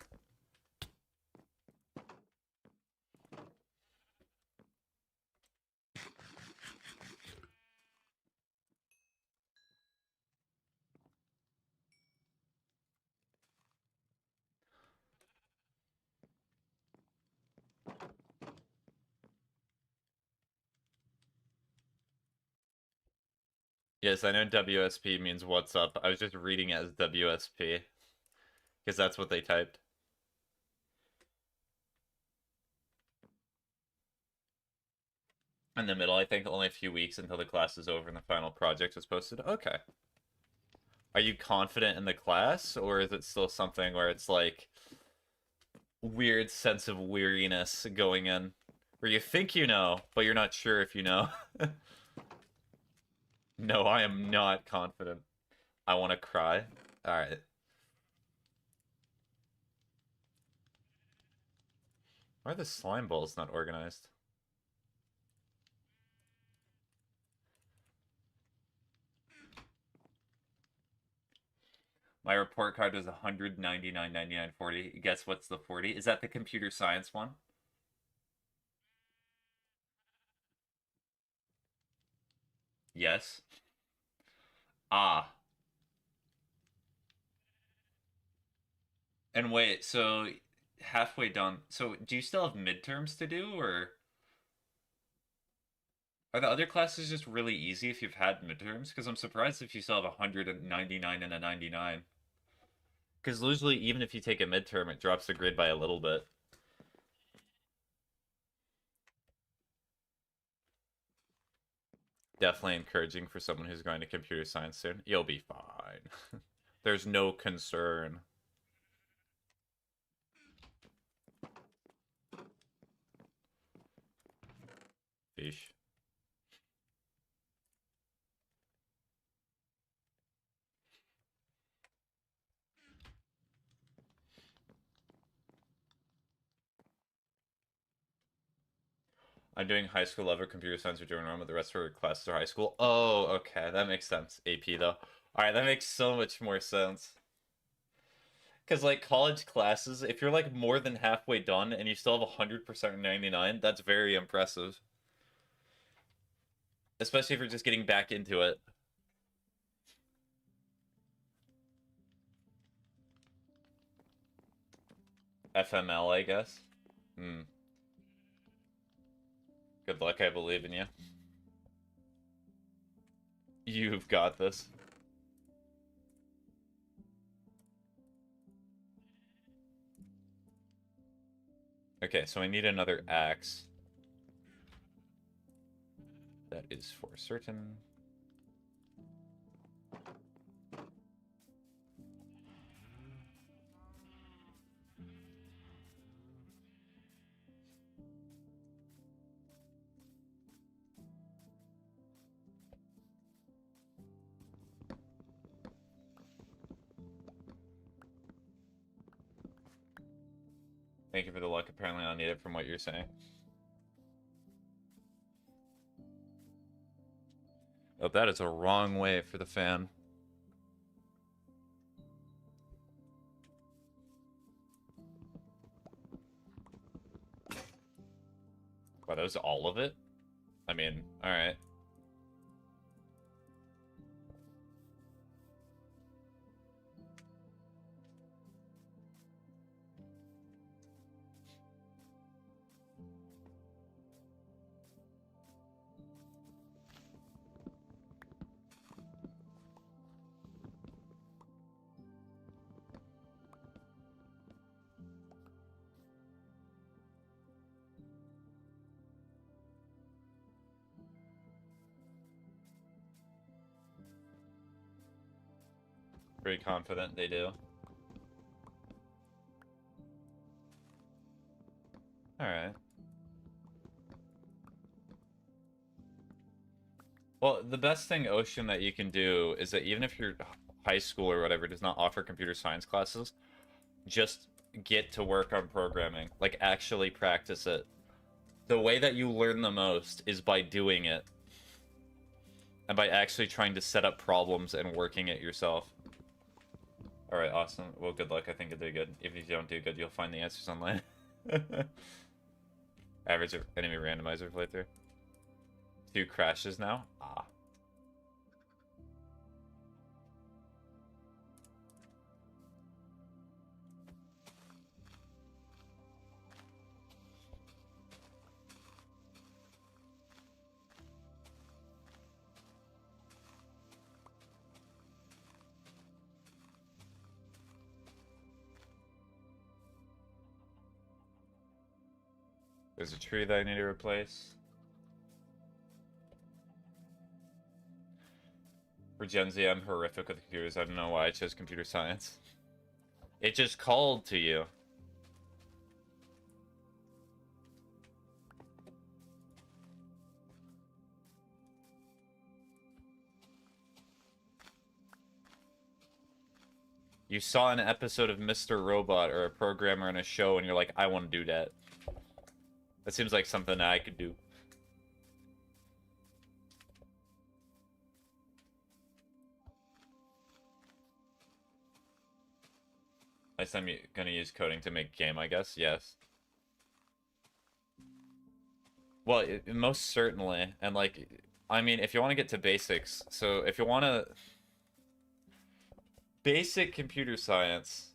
Yes, I know WSP means what's up. I was just reading it as WSP because that's what they typed. In the middle, I think only a few weeks until the class is over and the final project is posted. Okay. Are you confident in the class, or is it still something where it's like weird sense of weariness going in? Where you think you know, but you're not sure if you know. No, I am not confident. I want to cry. Alright. Why are the slime balls not organized? My report card was 199.99.40. Guess what's the 40? Is that the computer science one? Yes. Ah. And wait, so halfway done. So do you still have midterms to do, or are the other classes just really easy if you've had midterms? Because I'm surprised if you still have 199 and a 99. Because usually, even if you take a midterm, it drops the grade by a little bit. Definitely encouraging for someone who's going to computer science soon. You'll be fine. There's no concern. Fish. I'm doing high school level computer science or doing normal. The rest of our classes are high school. Oh, okay. That makes sense. AP, though. Alright, that makes so much more sense. Because, like, college classes, if you're, like, more than halfway done and you still have 100% 99, that's very impressive. Especially if you're just getting back into it. FML, I guess. Hmm. Good luck, I believe in you. You've got this. Okay, so I need another axe. That That is for certain. Thank you for the luck. Apparently I'll need it from what you're saying. Oh, that is a wrong way for the fan. Wow, that was all of it? I mean, alright. Pretty confident they do. Alright. Well, the best thing, Ocean, that you can do is that even if your high school or whatever does not offer computer science classes, just get to work on programming. Like, actually practice it. The way that you learn the most is by doing it. And by actually trying to set up problems and working it yourself. Alright, awesome. Well, good luck. I think you'll do good. Even if you don't do good, you'll find the answers online. Average enemy randomizer playthrough. 2 crashes now? Ah. There's a tree that I need to replace. For Gen Z, I'm horrific with computers. I don't know why I chose computer science. It just called to you. You saw an episode of Mr. Robot or a programmer in a show and you're like, I want to do that. That seems like something I could do. Next time you're gonna use coding to make game, I guess? Yes. Well, most certainly. And, like, I mean, if you want to get to basics, so if you want to... Basic computer science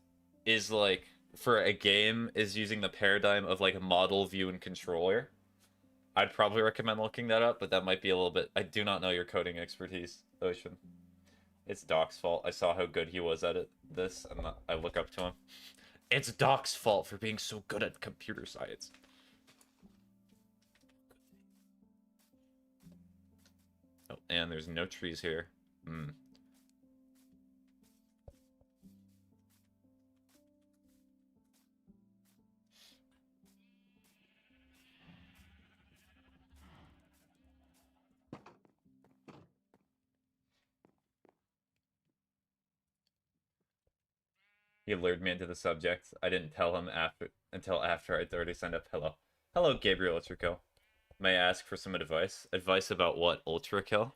is, like, for a game, is using the paradigm of, like, model, view, and controller. I'd probably recommend looking that up, but that might be a little bit... I do not know your coding expertise, Ocean. It's Doc's fault. I saw how good he was at this, and I look up to him. It's Doc's fault for being so good at computer science. Oh, and there's no trees here. Hmm. He lured me into the subject. I didn't tell him until after I'd already signed up. Hello. Hello, Gabriel Ultrakill. May I ask for some advice? Advice about what, Ultrakill?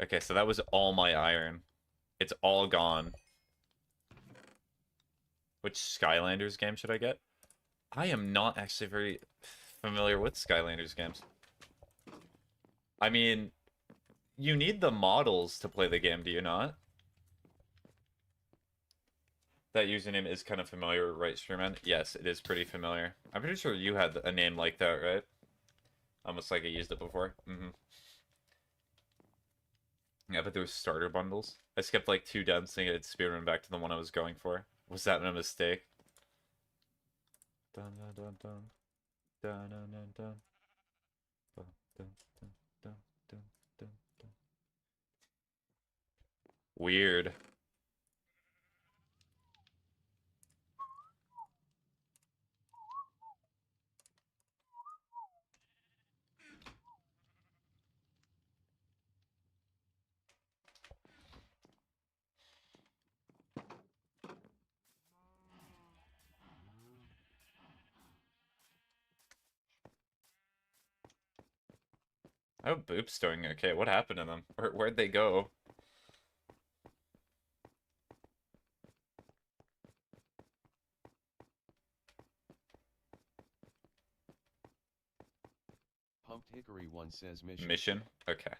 Okay, so that was all my iron. It's all gone. Which Skylanders game should I get? I am not actually very familiar with Skylanders games. I mean, you need the models to play the game, do you not? That username is kind of familiar, right, Streamman? Yes, it is pretty familiar. I'm pretty sure you had a name like that, right? Almost like I used it before. Mm-hmm. Yeah, but there was starter bundles. I skipped like 2 deaths and it speedrun back to the one I was going for. Was that a mistake? Dun dun dun dun. Dun dun dun dun. Dun dun dun dun dun dun dun. Weird. I hope Boop's doing okay. What happened to them? Where'd they go? Pumped Hickory 1 says mission. Mission? Okay.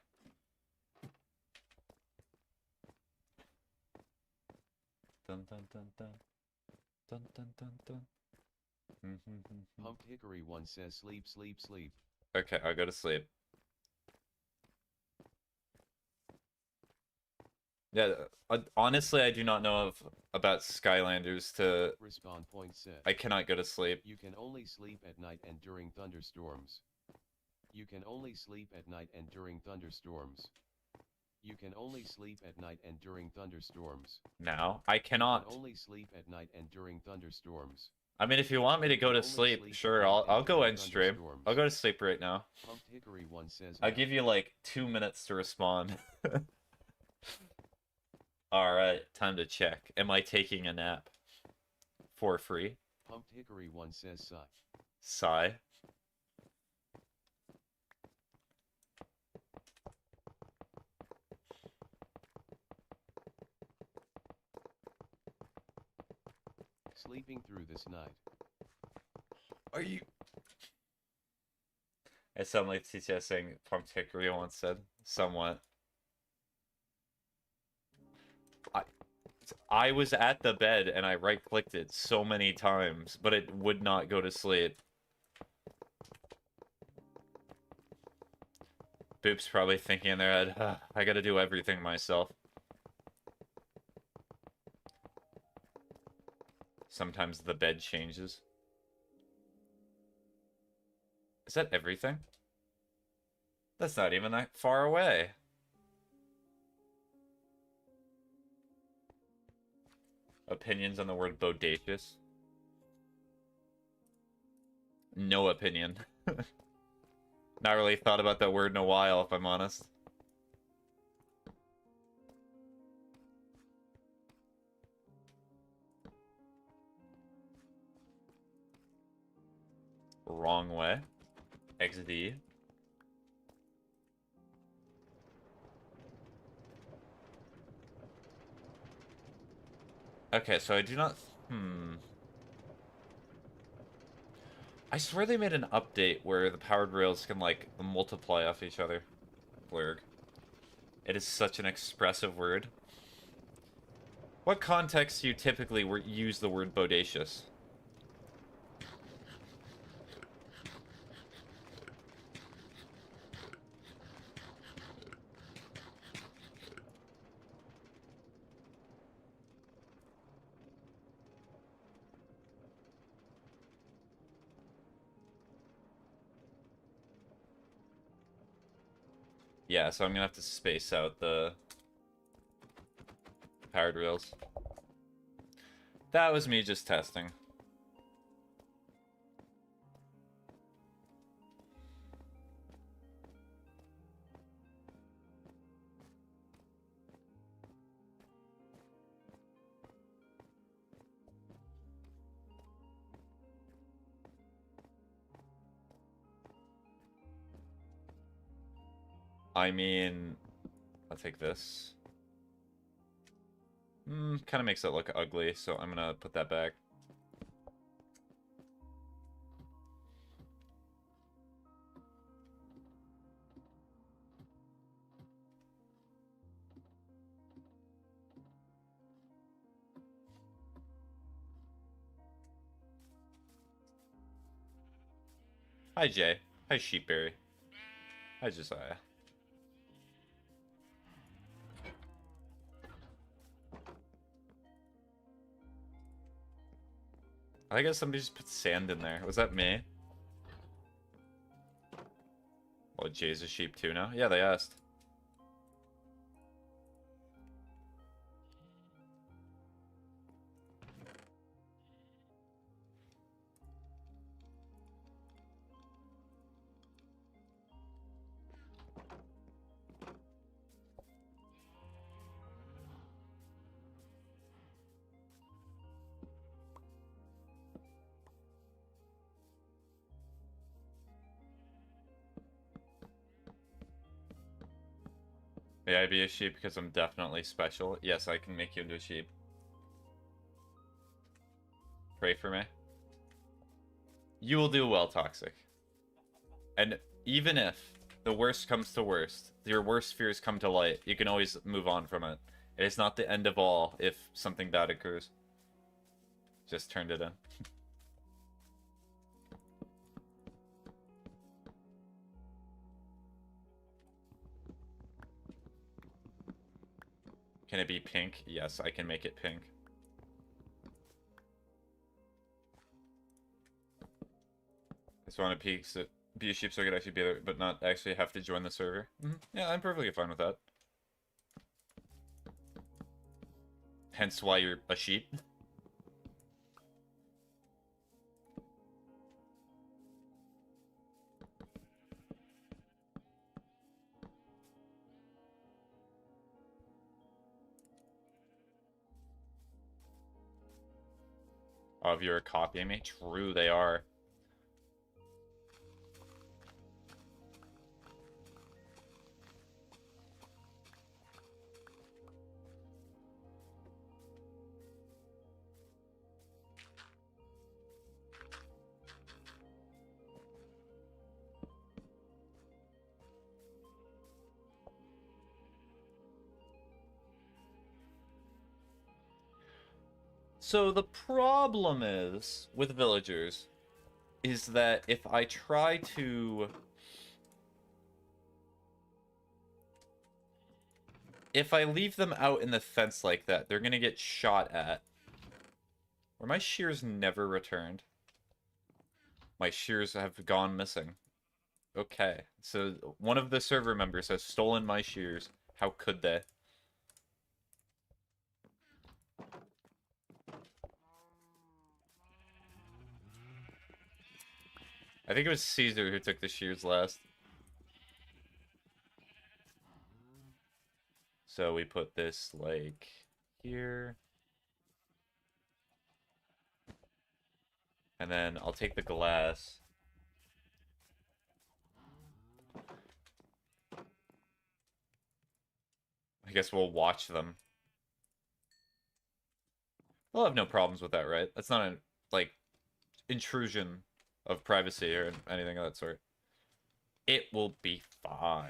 Dun dun dun dun. Dun dun dun dun. Pumped Hickory 1 says sleep, sleep, sleep. Okay, I'll go to sleep. Yeah, honestly, I do not know about Skylanders to... Respawn Point said. I cannot go to sleep. You can only sleep at night and during thunderstorms. You can only sleep at night and during thunderstorms. You can only sleep at night and during thunderstorms. Now, I cannot. You can only sleep at night and during thunderstorms. I mean, if you want me to go to sleep, sure, I'll go end stream. I'll go to sleep right now. Pumped Hickory 1 says. I'll give you like 2 minutes to respond. Alright, time to check. Am I taking a nap? For free? Pumped Hickory 1 says sigh. Sigh. Sleeping through this night. Are you... It sounded like TTS saying Pumped Hickory once said. Somewhat. I was at the bed and I right-clicked it so many times, but it would not go to sleep. Boop's probably thinking in their head, I gotta do everything myself. Sometimes the bed changes. Is that everything? That's not even that far away. Opinions on the word bodacious? No opinion. Not really thought about that word in a while, if I'm honest. Wrong way. XD. Okay, so I do not... I swear they made an update where the powered rails can, like, multiply off each other. Blurg. It is such an expressive word. What context do you typically use the word bodacious? Yeah, so I'm gonna have to space out the powered rails. That was me just testing. I mean, I'll take this. Kind of makes it look ugly, so I'm gonna put that back. Hi, Jay. Hi, Sheepberry. Hi, Josiah. I guess somebody just put sand in there. Was that me? Oh, Jay's a sheep too now? Yeah, they asked. May I be a sheep because I'm definitely special? Yes, I can make you into a sheep. Pray for me. You will do well, Toxic. And even if the worst comes to worst, your worst fears come to light, you can always move on from it. It is not the end of all if something bad occurs. Just turned it in. Can it be pink? Yes, I can make it pink. I just want to be a sheep so I could actually be there, but not actually have to join the server. Yeah, I'm perfectly fine with that. Hence why you're a sheep. Oh, if you're copying me? True, they are. So the problem is, with villagers, is that if I try to... If I leave them out in the fence like that, they're gonna get shot at. Were my shears never returned? My shears have gone missing. Okay, so one of the server members has stolen my shears. How could they? I think it was Caesar who took the shears last. So we put this, like, here. And then I'll take the glass. I guess we'll watch them. We'll have no problems with that, right? That's not a, like, intrusion of privacy or anything of that sort. It will be fine.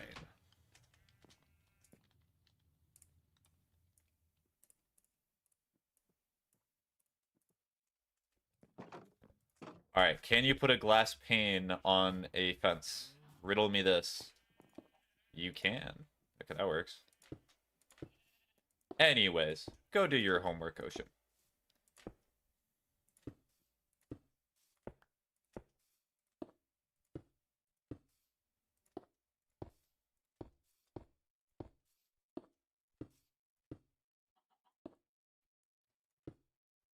Alright, can you put a glass pane on a fence? Riddle me this. You can. Okay, that works. Anyways, go do your homework, Ocean.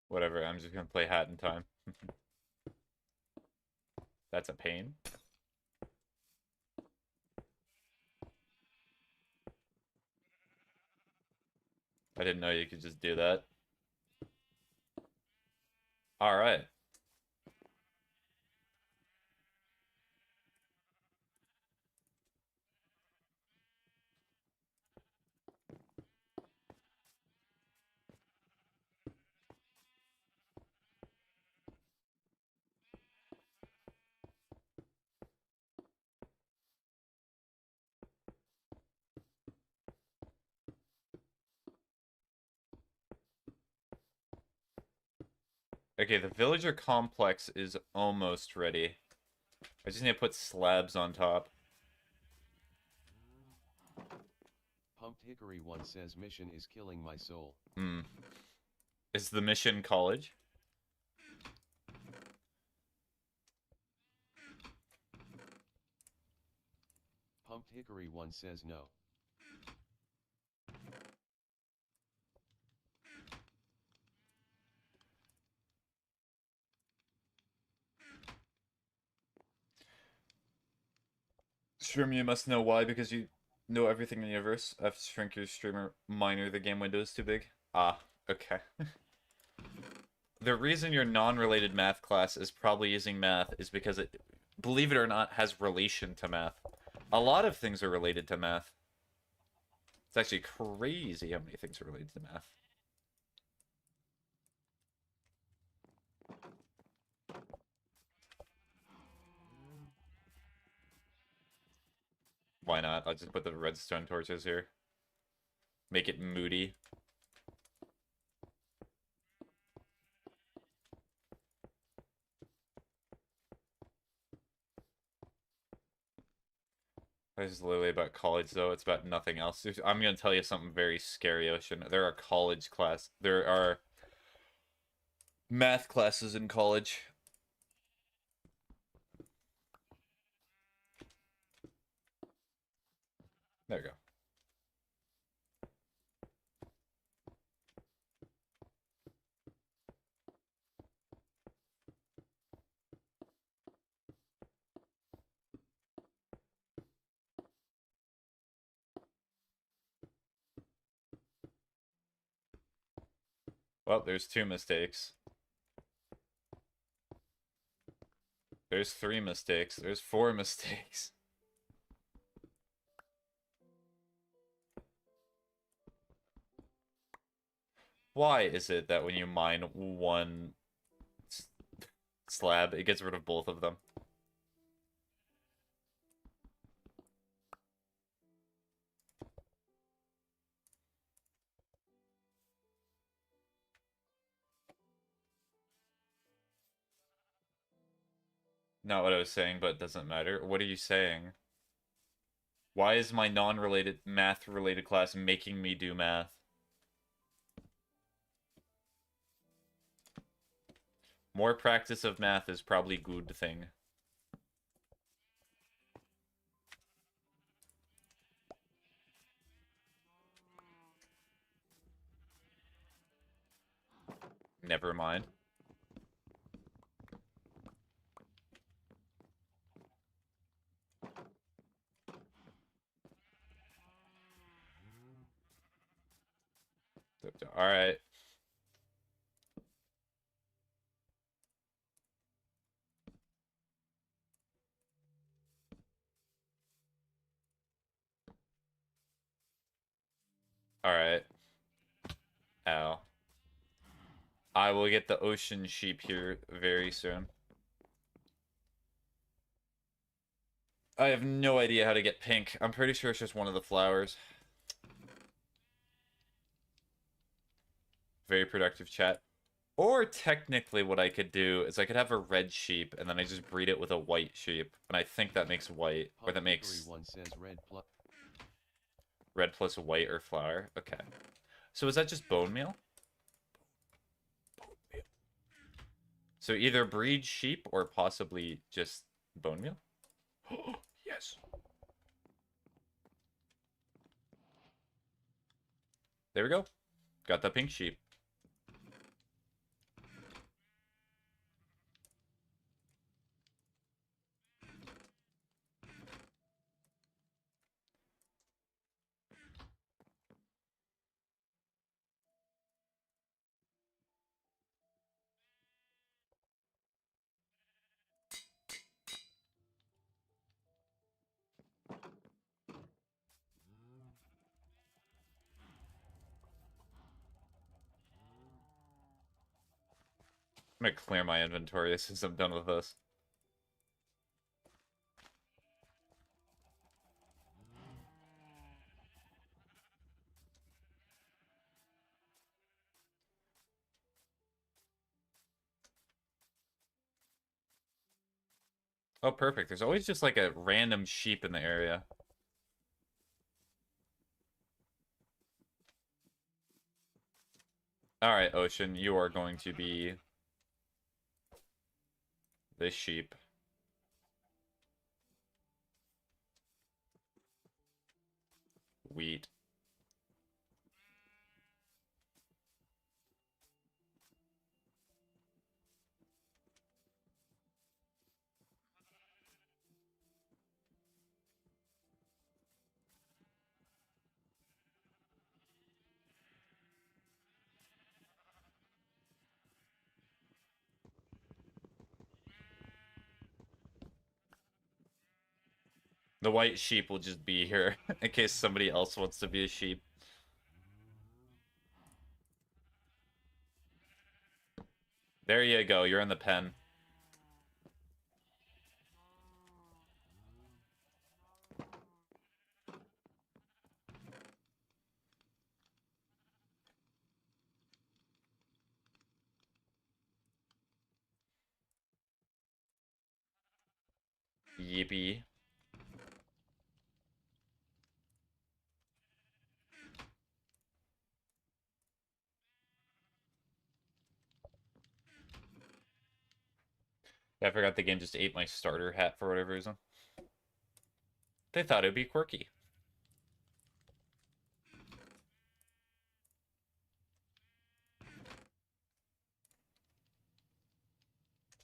Whatever, I'm just gonna play Hat in Time. That's a pain. I didn't know you could just do that. Alright. Okay, the villager complex is almost ready. I just need to put slabs on top. Pumped Hickory 1 says mission is killing my soul. Is the mission college? Pumped Hickory 1 says no. Shroom, you must know why, because you know everything in the universe. I have to shrink your streamer minor, the game window is too big. Ah, okay. The reason your non-related math class is probably using math is because it, believe it or not, has relation to math. A lot of things are related to math. It's actually crazy how many things are related to math. Why not? I'll just put the redstone torches here. Make it moody. This is literally about college, though. It's about nothing else. I'm going to tell you something very scary, Ocean. There are college class. There are math classes in college. There you go. Well, there's 2 mistakes. There's 3 mistakes. There's 4 mistakes. Why is it that when you mine one slab, it gets rid of both of them? Not what I was saying, but it doesn't matter. What are you saying? Why is my non-related, math-related class making me do math? More practice of math is probably good thing. Never mind. Alright. Alright. Ow. I will get the ocean sheep here very soon. I have no idea how to get pink. I'm pretty sure it's just one of the flowers. Very productive chat. Or technically what I could do is I could have a red sheep and then I just breed it with a white sheep. And I think that makes white. Or that makes red plus white or flower. Okay. So is that just bone meal? Bone meal. So either breed sheep or possibly just bone meal? Yes. There we go. Got the pink sheep. I'm gonna clear my inventory since I'm done with this. Oh, perfect. There's always just like a random sheep in the area. Alright, Ocean, you are going to be this sheep. Wheat. The white sheep will just be here in case somebody else wants to be a sheep. There you go. You're in the pen. Yippee. Yeah, I forgot the game just ate my starter hat for whatever reason. They thought it'd be quirky.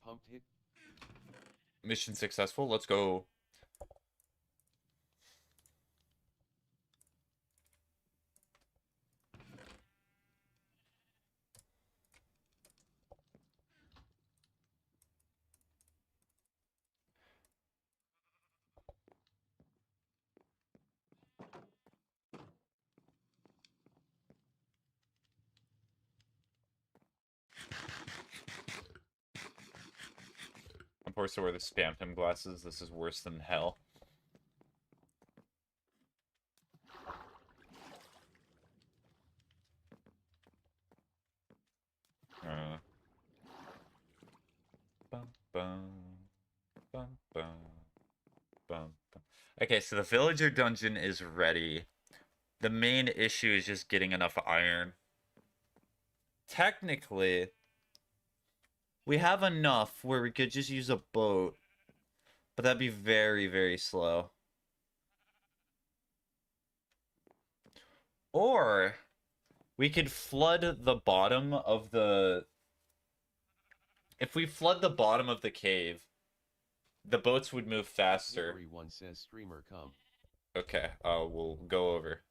Pumped hit. Mission successful. Let's go. I'm forced to wear the spam him glasses. This is worse than hell. Bum, bum, bum, bum, bum, bum. Okay, so the villager dungeon is ready. The main issue is just getting enough iron. Technically, we have enough where we could just use a boat, but that'd be very, very slow. Or we could flood the bottom of the... If we flood the bottom of the cave, the boats would move faster. Everyone says streamer come. Okay, we'll go over.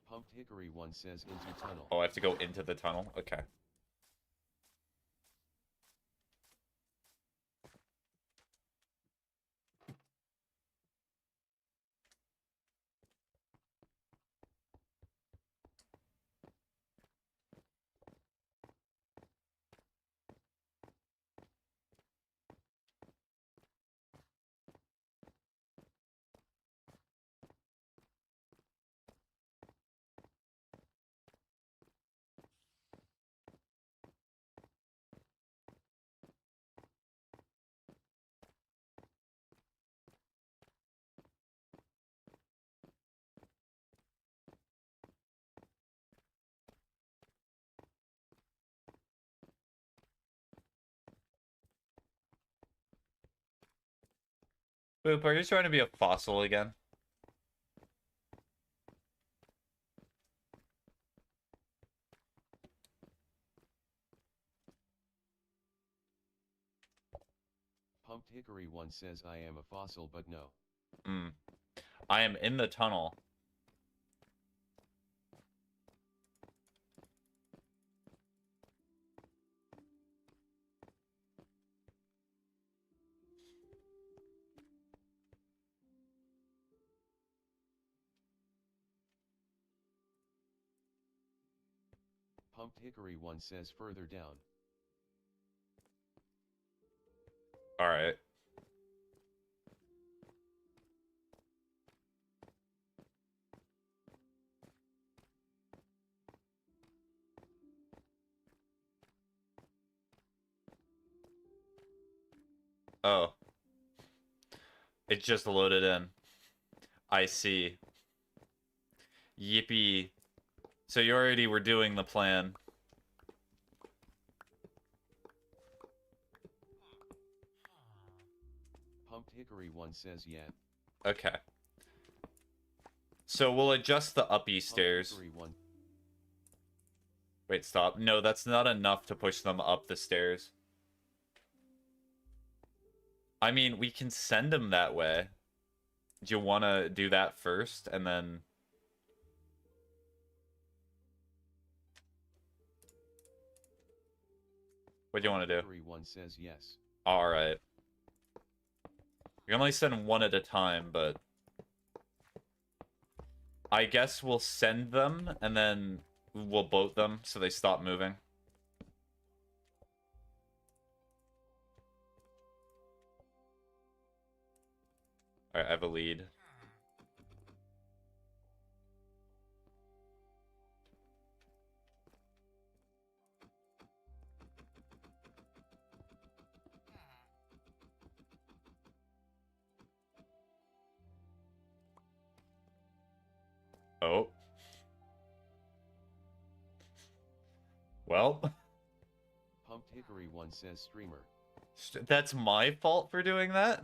Pumped Hickory 1 says into tunnel. Oh, I have to go into the tunnel? Okay. Boop, are you trying to be a fossil again? Pumped Hickory 1 says I am a fossil but no. I am in the tunnel. Pumped Hickory 1 says further down. Alright. Oh. It just loaded in. I see. Yippee. So you already were doing the plan. Hickory1 says yeah. Okay. So we'll adjust the uppy stairs. Hickory1. Wait, stop. No, that's not enough to push them up the stairs. I mean, we can send them that way. Do you want to do that first, and then... What do you want to do? Hickory1 says yes. Alright. We can only send one at a time, but... I guess we'll send them, and then we'll boat them so they stop moving. Alright, I have a lead. Oh. Well. Pumped Hickory1 says streamer. That's my fault for doing that?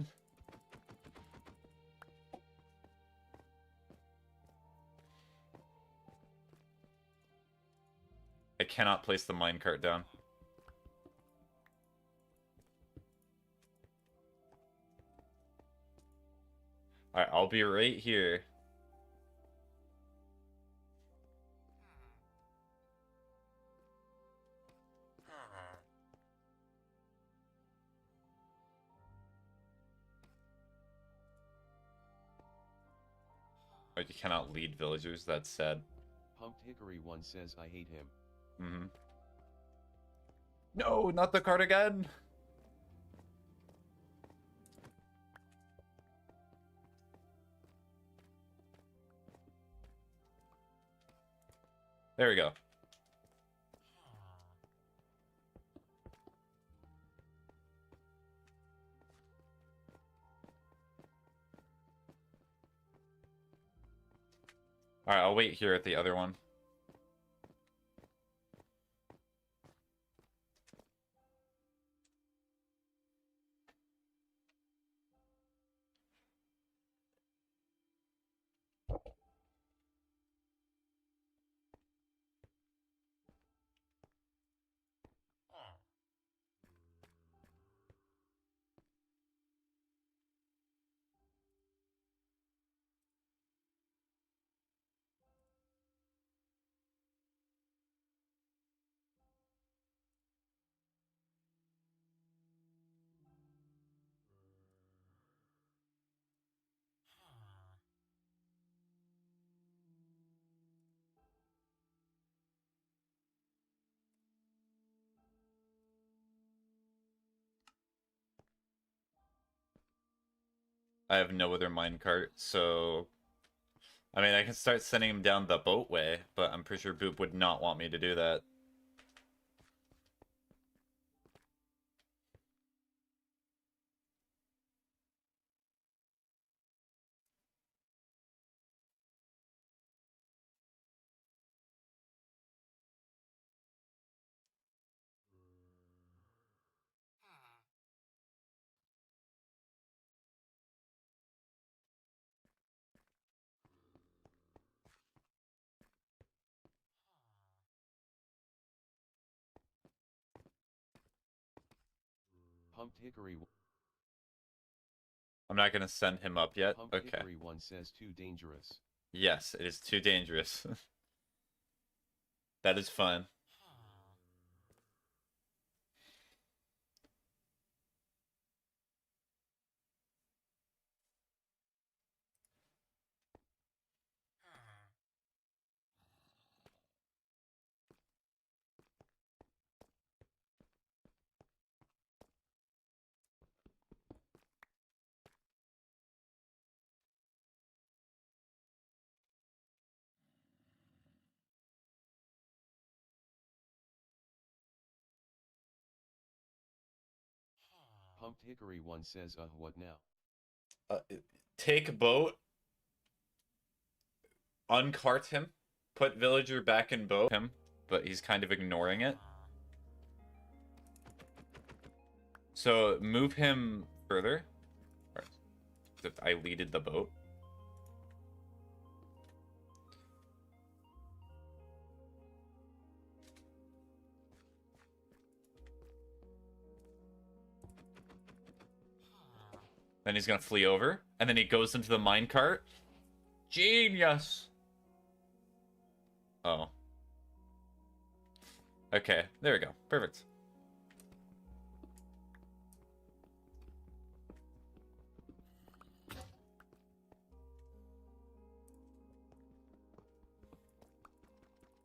I cannot place the minecart down. Alright, I'll be right here. Oh, you cannot lead villagers, that's sad. Pumped Hickory1 says I hate him. Mm-hmm. No, not the card again! There we go. Alright, I'll wait here at the other one. I have no other minecart, so... I mean, I can start sending him down the boatway, but I'm pretty sure Boop would not want me to do that. Pumped Hickory1. I'm not going to send him up yet. Pumped Okay. Hickory1 says too dangerous. Yes, it is too dangerous. That is fun. Pumped Hickory1 says what now? Take boat. Uncart him. Put villager back in boat him, but he's kind of ignoring it. So move him further. That I leaded the boat. Then he's gonna flee over, and then he goes into the minecart. Genius! Oh. Okay, there we go. Perfect.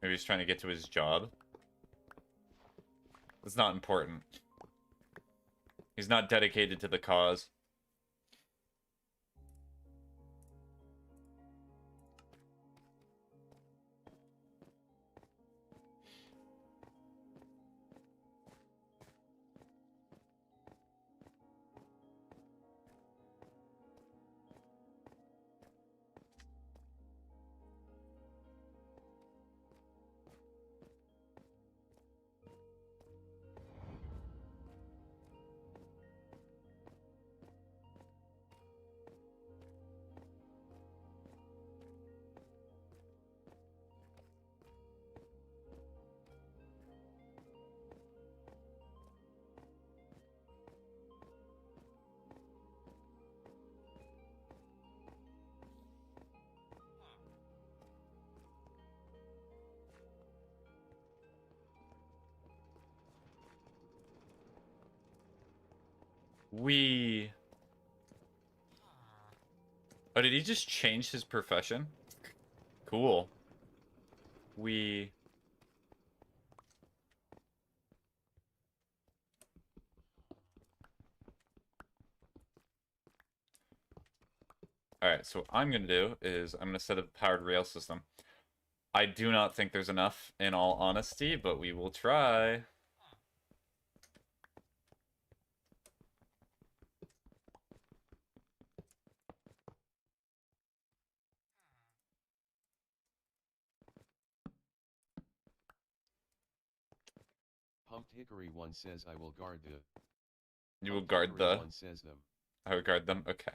Maybe he's trying to get to his job. It's not important. He's not dedicated to the cause. Oh, did he just change his profession? Cool. Alright, so what I'm gonna do is I'm gonna set up a powered rail system. I do not think there's enough, in all honesty, but we will try. Pumped Hickory 1 says I will guard the... You will Pumped guard Hickory the... 1 says them. I will guard them? Okay.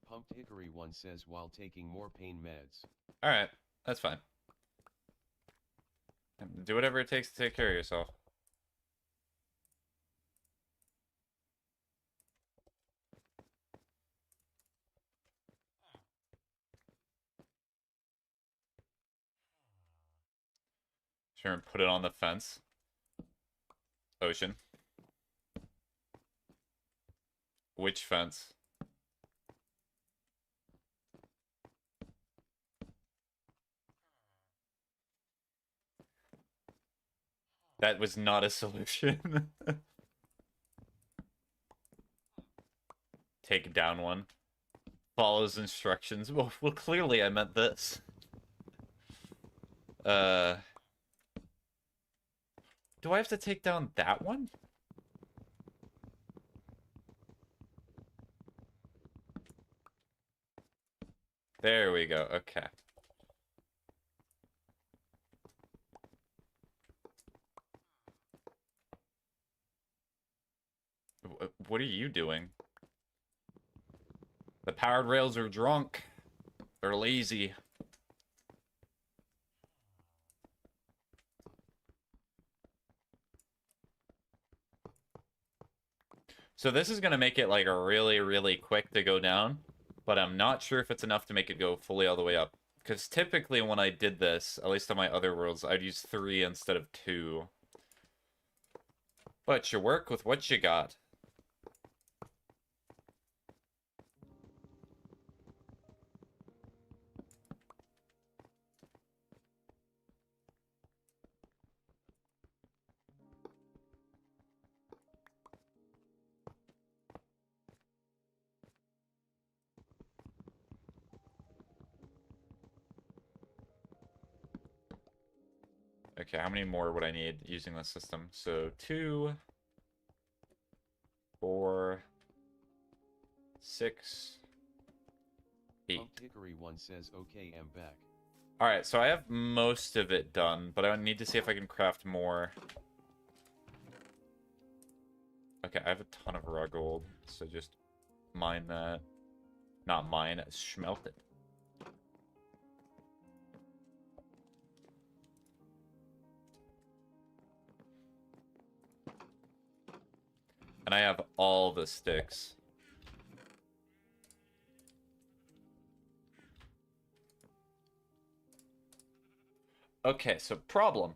Pumped Hickory 1 says while taking more pain meds. Alright, that's fine. Do whatever it takes to take care of yourself. Sure, and put it on the fence. Ocean. Which fence? That was not a solution. Take down one. Follows instructions. Well, clearly I meant this. Do I have to take down that one? There we go. Okay. What are you doing? The powered rails are drunk. They're lazy. So this is going to make it like really, really quick to go down. But I'm not sure if it's enough to make it go fully all the way up. Because typically when I did this, at least on my other worlds, I'd use 3 instead of 2. But you work with what you got. Okay, how many more would I need using this system? So 2, 4, 6, 8. Pumped Hickory 1 says okay, I'm back. Alright, so I have most of it done, but I need to see if I can craft more. Okay, I have a ton of raw gold, so just mine that. Not mine, smelt it. And I have all the sticks. Okay, so problem.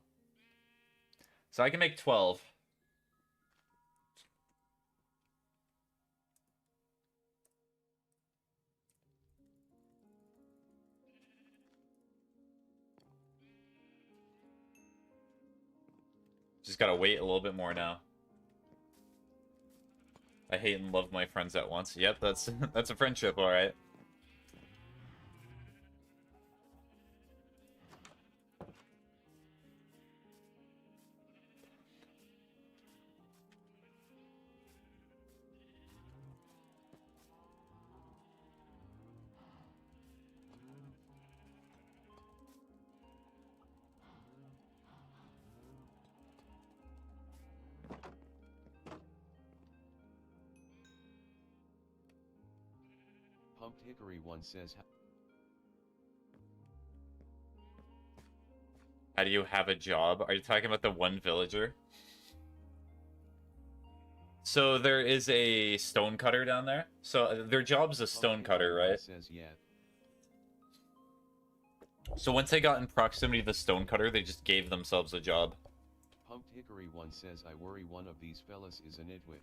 So I can make 12. Just gotta wait a little bit more now. I hate and love my friends at once. Yep, that's that's a friendship, alright. Pumped Hickory 1 says, How do you have a job? Are you talking about the one villager? So there is a stone cutter down there. So their job's a stone cutter, right? Says, yeah. So once they got in proximity to the stone cutter, they just gave themselves a job. Pumped Hickory 1 says, I worry one of these fellas is a nitwit.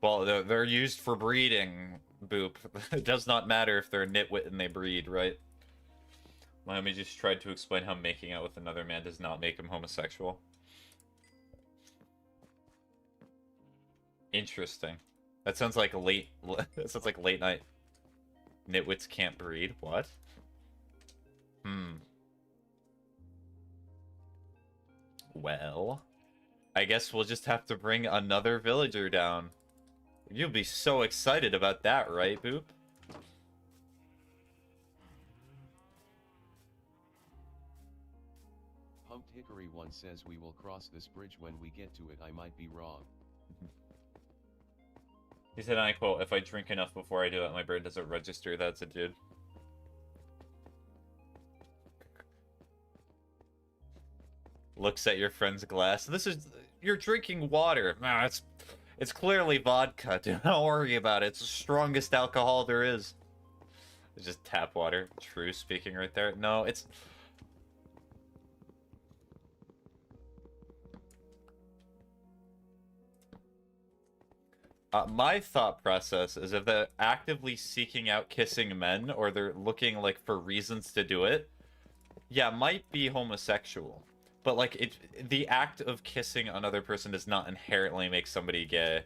Well, they're used for breeding, Boop. It does not matter if they're a nitwit and they breed, right? Miami just tried to explain how making out with another man does not make him homosexual. Interesting. That sounds like late. That sounds like late night. Nitwits can't breed. What? Well, I guess we'll just have to bring another villager down. You'll be so excited about that, right, Boop? Pumped Hickory 1 says, we will cross this bridge when we get to it. I might be wrong. He said, and I quote, if I drink enough before I do it, my brain doesn't register. That's a dude. Looks at your friend's glass. This is... You're drinking water. Nah, it's clearly vodka. Don't worry about it. It's the strongest alcohol there is. It's just tap water. True speaking right there. No, it's... my thought process is if they're actively seeking out kissing men, or they're looking, like, for reasons to do it, yeah, might be homosexual. But, like, the act of kissing another person does not inherently make somebody gay.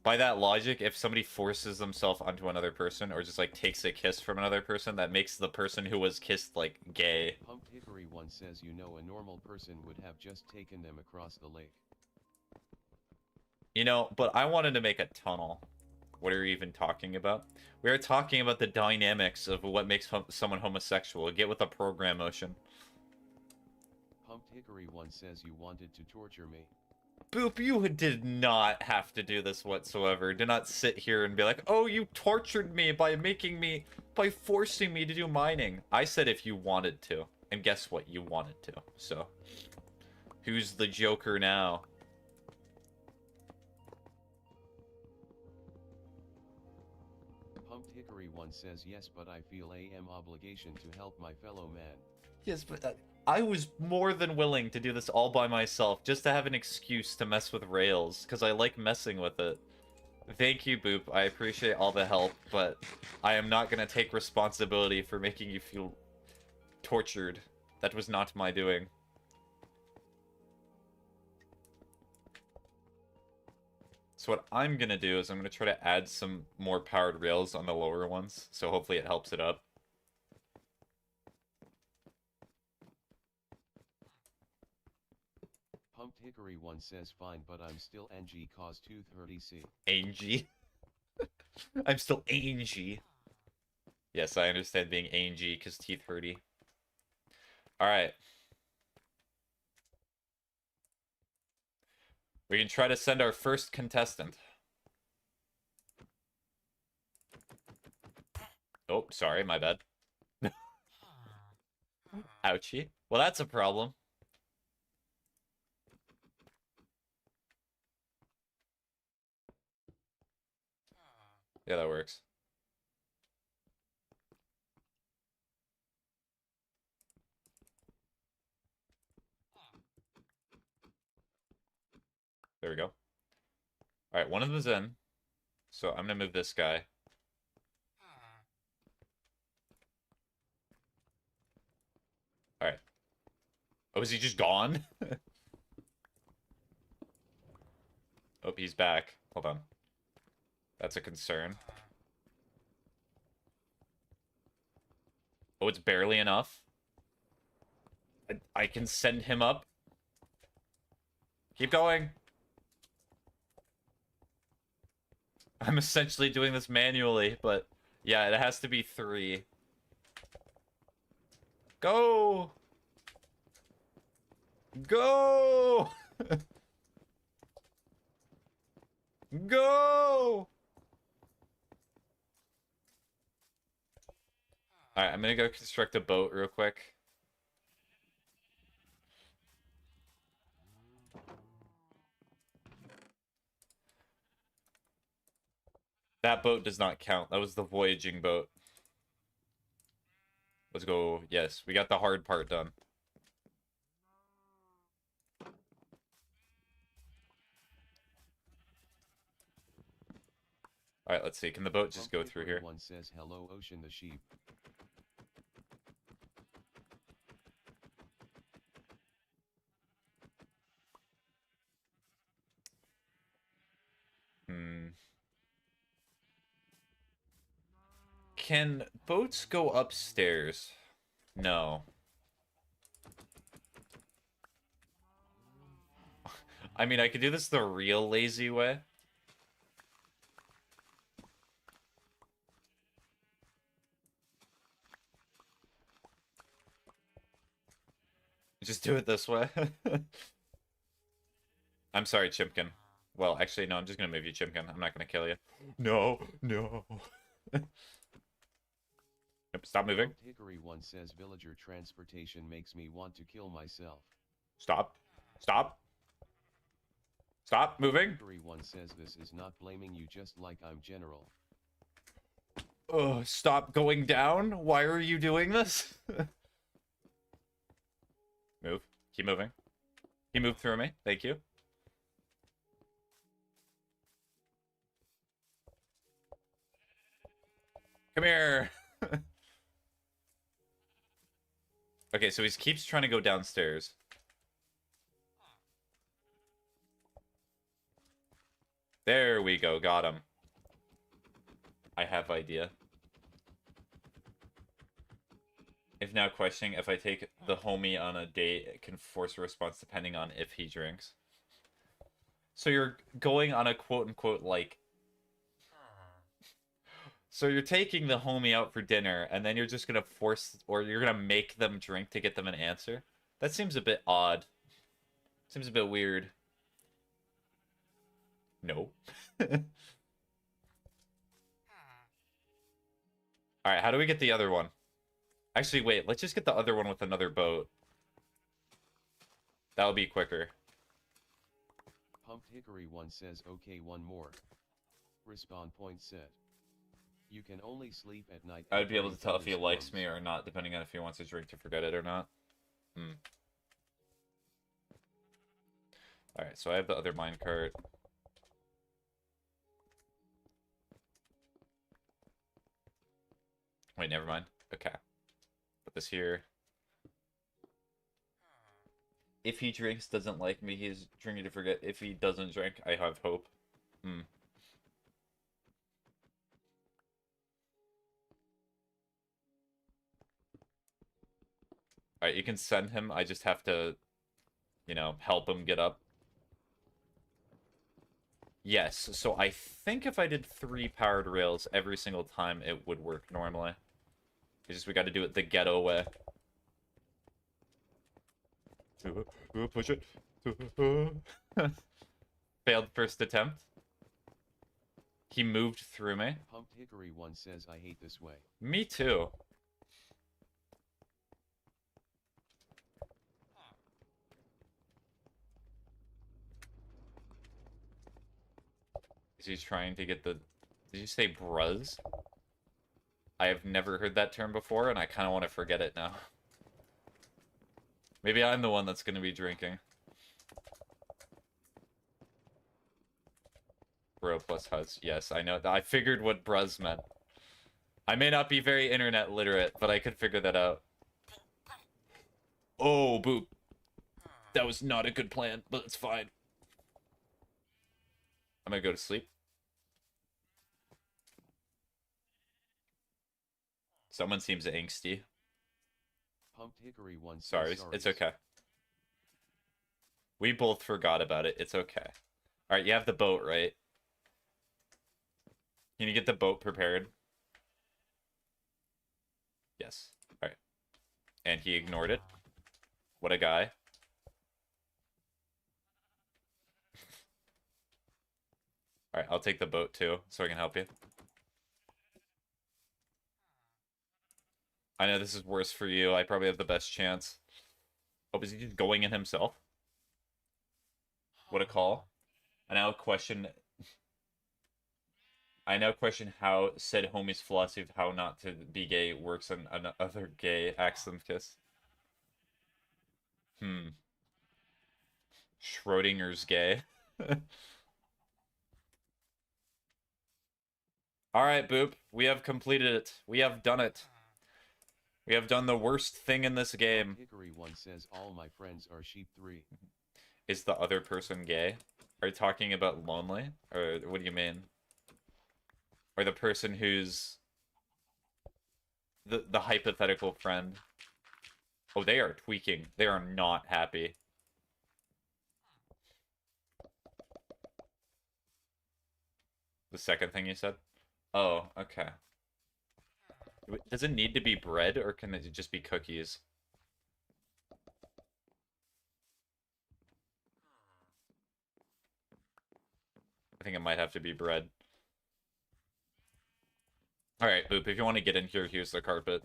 By that logic, if somebody forces themselves onto another person, or just, like, takes a kiss from another person, that makes the person who was kissed, like, gay. Pumped Hickory 1 says, you know, a normal person would have just taken them across the lake. You know, but I wanted to make a tunnel. What are you even talking about? We are talking about the dynamics of what makes someone homosexual. Get with the program motion. Pumped Hickory 1 says, you wanted to torture me. Boop, you did not have to do this whatsoever. Do not sit here and be like, oh, you tortured me by forcing me to do mining. I said if you wanted to. And guess what? You wanted to. So, who's the Joker now? Pumped Hickory 1 says, yes, but I feel am obligation to help my fellow man. Yes, but I was more than willing to do this all by myself, just to have an excuse to mess with Rails, because I like messing with it. Thank you, Boop. I appreciate all the help, but I am not going to take responsibility for making you feel tortured. That was not my doing. So what I'm going to do is I'm going to try to add some more powered rails on the lower ones, so hopefully it helps it up. Pumped Hickory 1 says, fine, but I'm still NG cause 230C. Angie. I'm still Angie. Yes, I understand being angy because teeth hurty. Alright. We can try to send our first contestant. Oh, sorry, my bad. Ouchie. Well, that's a problem. Yeah, that works. There we go. Alright, one of them is in. So I'm gonna move this guy. Alright. Oh, is he just gone? Oh, he's back. Hold on. That's a concern. Oh, it's barely enough. I can send him up. Keep going. I'm essentially doing this manually, but yeah, it has to be 3. Go! Go! Go! Alright, I'm gonna go construct a boat real quick. That boat does not count. That was the voyaging boat. Let's go. Yes, we got the hard part done. Alright, let's see. Can the boat just go through here? One says hello, Ocean the sheep. Can boats go upstairs? No. I mean, I could do this the real lazy way. Just do it this way. I'm sorry, Chimkin. Well, actually, no, I'm just gonna move you, Chimkin. I'm not gonna kill you. No, no. Yep, stop moving. Hickory one says villager transportation makes me want to kill myself. Stop. Stop. Stop moving. Hickory one says this is not blaming you, just like I'm general. Oh, stop going down. Why are you doing this? Move. Keep moving. He moved through me. Thank you. Come here. Okay, so he keeps trying to go downstairs. There we go. Got him. I have idea. If now questioning if I take the homie on a date, it can force a response depending on if he drinks. So you're going on a quote-unquote, like... So you're taking the homie out for dinner, and then you're just gonna force... Or you're gonna make them drink to get them an answer? That seems a bit odd. Seems a bit weird. No. Alright, how do we get the other one? Actually, wait, let's just get the other one with another boat. That'll be quicker. Pumped Hickory one says okay, one more. Respawn point set. You can only sleep at night. I would be able to tell if he likes me or not, depending on if he wants to drink to forget it or not. Alright, so I have the other minecart. Wait, never mind. Okay. Put this here. If he drinks, doesn't like me, he's drinking to forget. If he doesn't drink, I have hope. Alright, you can send him. I just have to, you know, help him get up. Yes, so I think if I did 3 powered rails every single time, it would work normally. We got to do it the ghetto way. Push it. Failed first attempt. He moved through me. Pumped Hickory 1 says I hate this way. Me too. Is he trying to get the... Did you say bruz? I have never heard that term before, and I kind of want to forget it now. Maybe I'm the one that's going to be drinking. Bro plus huz. Yes, I know. I figured what bruz meant. I may not be very internet literate, but I could figure that out. Oh, boop. That was not a good plan, but it's fine. I'm gonna go to sleep. Someone seems angsty. Pumped Hickory 1 says Sorry, it's okay. We both forgot about it. It's okay. Alright, you have the boat, right? Can you get the boat prepared? Yes. Alright. And he ignored it. What a guy. Alright, I'll take the boat too, so I can help you. I know this is worse for you. I probably have the best chance. Oh, is he just going in himself? What a call. I now question how said homie's philosophy of how not to be gay works on another gay axe them kiss. Schrodinger's gay. Alright, Boop. We have completed it. We have done it. We have done the worst thing in this game. Hickory 1 says all my friends are sheep 3. Is the other person gay? Are you talking about lonely? Or what do you mean? Or the person who's... The hypothetical friend? Oh, they are tweaking. They are not happy. The second thing you said? Oh, okay. Does it need to be bread, or can it just be cookies? I think it might have to be bread. Alright, Boop, if you want to get in here, here's the carpet.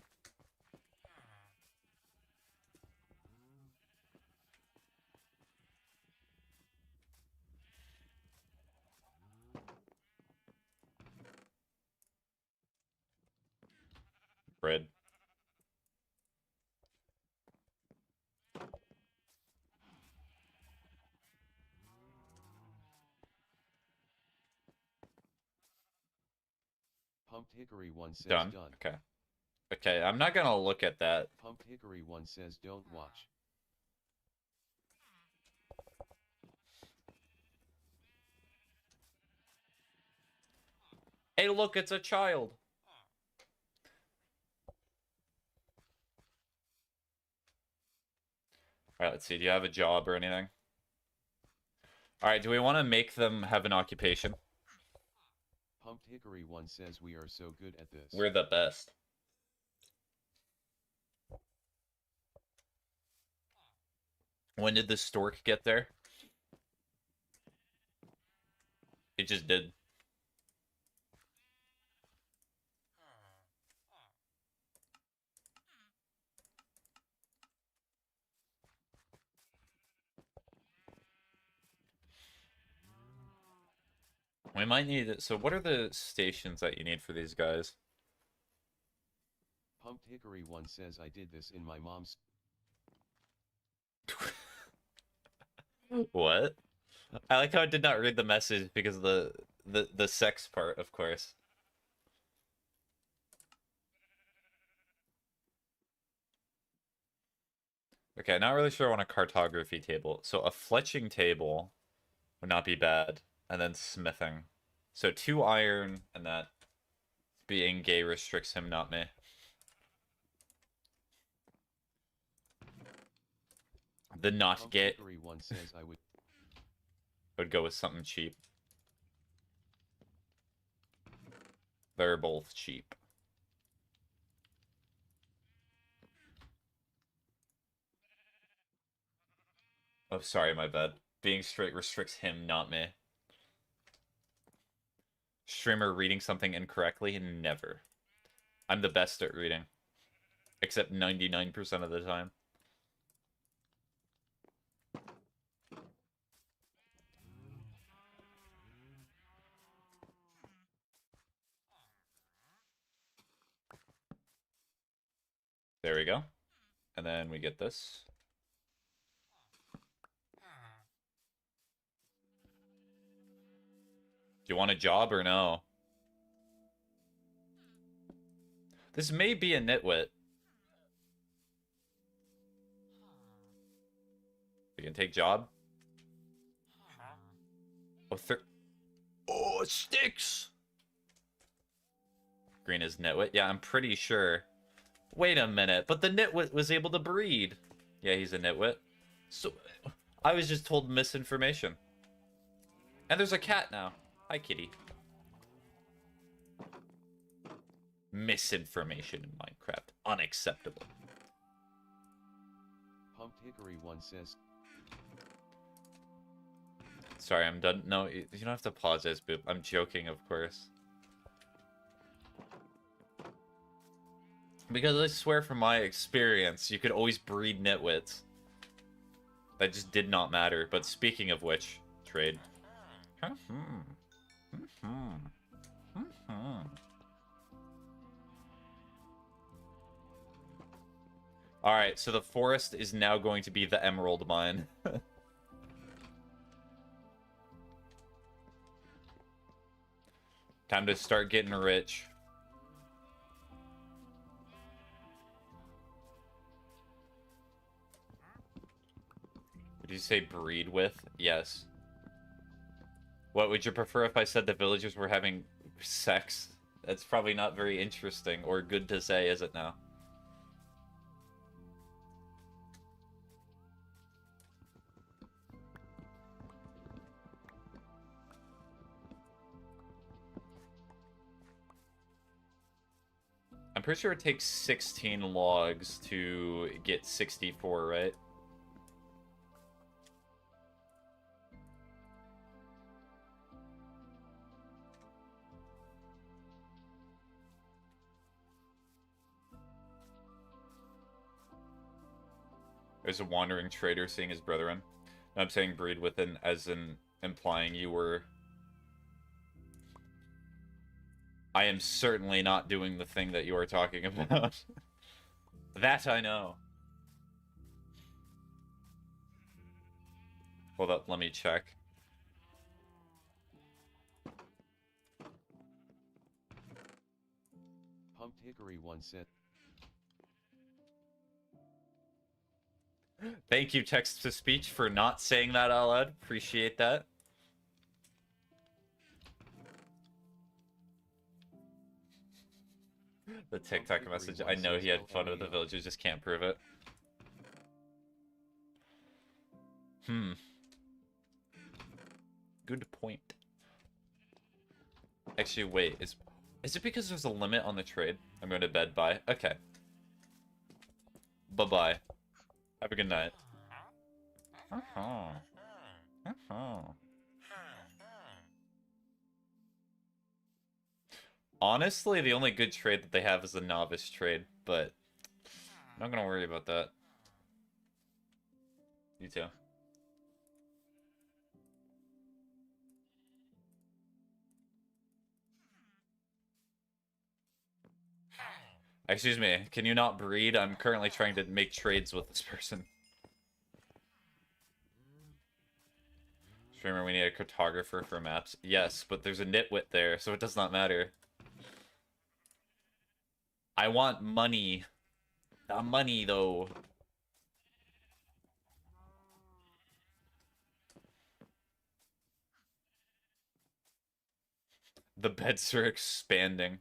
Bread. Pumped Hickory 1 says Done. done. Okay. Okay, I'm not gonna look at that. Pumped Hickory 1 says don't watch. Hey, look, it's a child. Alright, let's see. Do you have a job or anything? Alright, do we want to make them have an occupation? Pumped Hickory 1 says we are so good at this. We're the best. When did the stork get there? It just did. We might need it. So what are the stations that you need for these guys? Pumped Hickory 1 says I did this in my mom's... What? I like how I did not read the message because of the sex part, of course. Okay, not really sure on a cartography table. So a fletching table would not be bad. And then smithing. So 2 iron, and that being gay restricts him, not me. The not Pumped gay Hickory 1 says I would go with something cheap. They're both cheap. Oh, sorry, my bad. Being straight restricts him, not me. Streamer reading something incorrectly? Never. I'm the best at reading. Except 99% of the time. There we go. And then we get this. Do you want a job or no? This may be a nitwit. We can take job. Oh, it sticks! Green is nitwit. Yeah, I'm pretty sure. Wait a minute, but the nitwit was able to breed. Yeah, he's a nitwit. So, I was just told misinformation. And there's a cat now. Hi, kitty. Misinformation in Minecraft. Unacceptable. Pumped Hickory 1 says... Sorry, I'm done. No, you don't have to apologize, Boop. I'm joking, of course. Because I swear from my experience, you could always breed nitwits. That just did not matter. But speaking of which, trade. Alright, so the forest is now going to be the emerald mine. Time to start getting rich. Would you say breed with? Yes. What would you prefer if I said the villagers were having sex? That's probably not very interesting or good to say, is it now? I'm pretty sure it takes 16 logs to get 64, right? There's a wandering trader seeing his brethren. No, I'm saying breed within, as in implying you were... I am certainly not doing the thing that you are talking about. That I know. Hold up, let me check. Pumped Hickory 1 said... Thank you, text-to-speech, for not saying that out loud. Appreciate that. The TikTok message. I know he had fun with the villagers, just can't prove it. Good point. Actually, wait. Is it because there's a limit on the trade? I'm going to bed. Bye. Okay. Bye-bye. Have a good night. Honestly, the only good trade that they have is the novice trade, but I'm not gonna worry about that. You too. Excuse me, can you not breed? I'm currently trying to make trades with this person. Streamer, we need a cartographer for maps. Yes, but there's a nitwit there, so it does not matter. I want money. The money, though. The beds are expanding.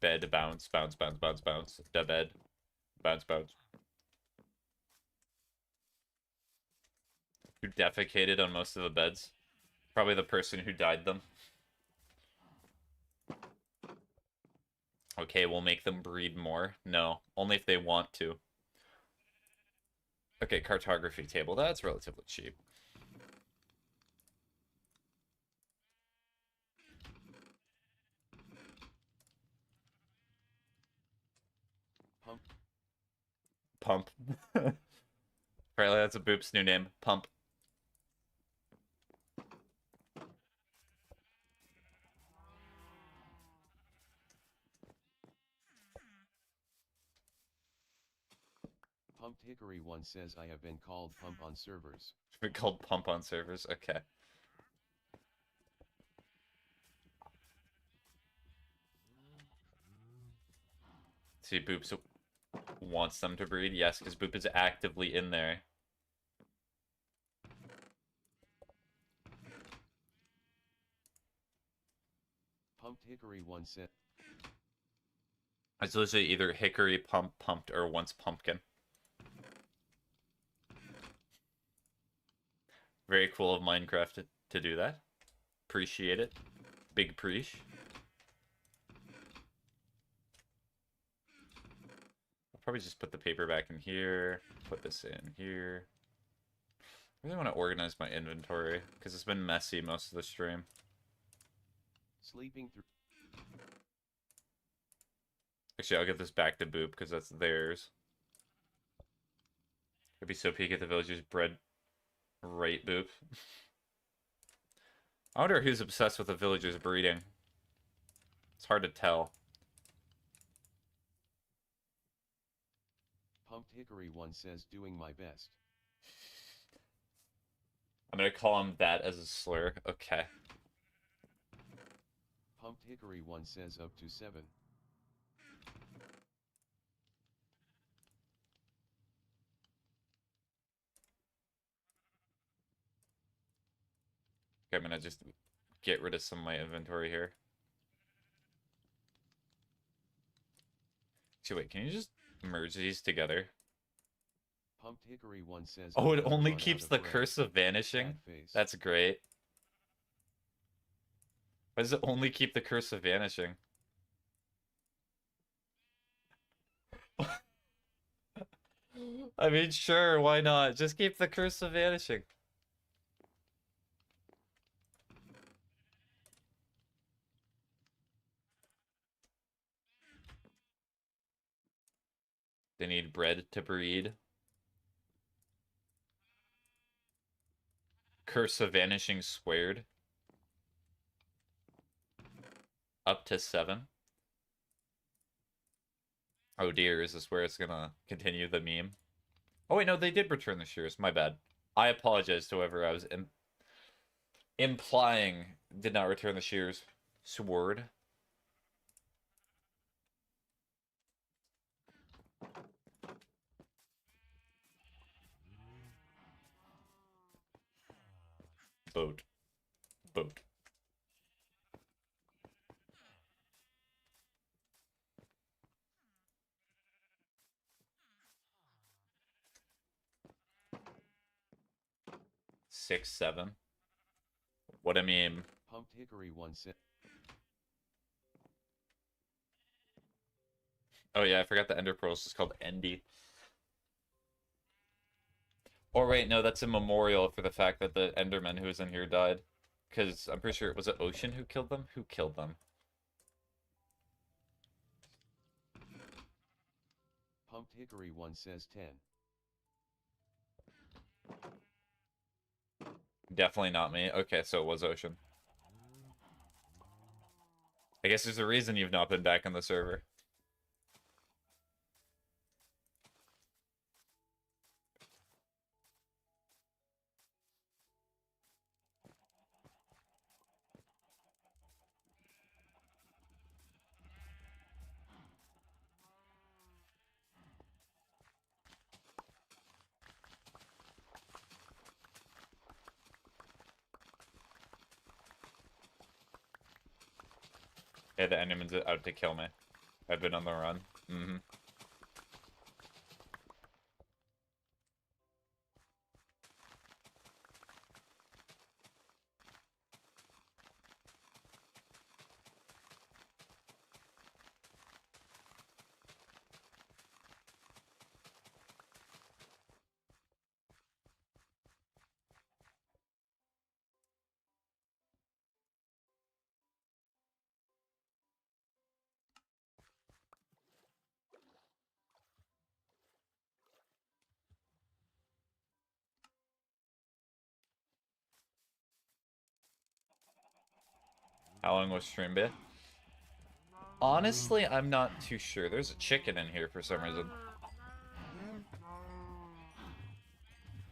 Bed, bounce, bounce, bounce, bounce, bounce. The bed. Bounce, bounce. Who defecated on most of the beds? Probably the person who died them. Okay, we'll make them breed more. No, only if they want to. Okay, cartography table. That's relatively cheap. Pump. Pump. Apparently that's a Boop's new name. Pump. Pumped Hickory 1 says I have been called Pump on servers. We called Pump on servers. Okay. See, Boops wants them to breed. Yes, because Boop is actively in there. Pumped Hickory 1 said. It's literally either Hickory, Pump, Pumped, or once Pumpkin. Very cool of Minecraft to do that. Appreciate it. Big preach. I'll probably just put the paper back in here. Put this in here. I really want to organize my inventory because it's been messy most of the stream. Sleeping through. Actually, I'll give this back to Boop because that's theirs. I'd be so peak at the villagers bred right, Boop. I wonder who's obsessed with the villagers breeding. It's hard to tell. Pumped Hickory 1 says doing my best. I'm gonna call him that as a slur. Okay. Pumped Hickory 1 says up to 7. Okay, I'm gonna just get rid of some of my inventory here. Actually, wait, can you just merge these together? Pumped Hickory 1 says. Oh, it I've never only run keeps out the of bread. curse of vanishing? Sad face. That's great. Why does it only keep the curse of vanishing? I mean, sure, why not? Just keep the curse of vanishing. They need bread to breed. Curse of vanishing squared. Up to 7. Oh dear, is this where it's gonna continue the meme? Oh wait, no, they did return the shears. My bad. I apologize to whoever I was implying did not return the shears. Sword. Boat. Boat. Six, 7. What I mean. Pumped Hickory 1 said. Oh yeah, I forgot the Ender Pearl is called Endy. Or wait, no, that's a memorial for the fact that the Enderman who was in here died. Because I'm pretty sure it was it Ocean who killed them? Who killed them? Pumped Hickory 1 says 10. Definitely not me. Okay, so it was Ocean. I guess there's a reason you've not been back on the server. Yeah, the Enderman's out to kill me. I've been on the run. Mm-hmm. How long was stream be? Honestly, I'm not too sure. There's a chicken in here for some reason.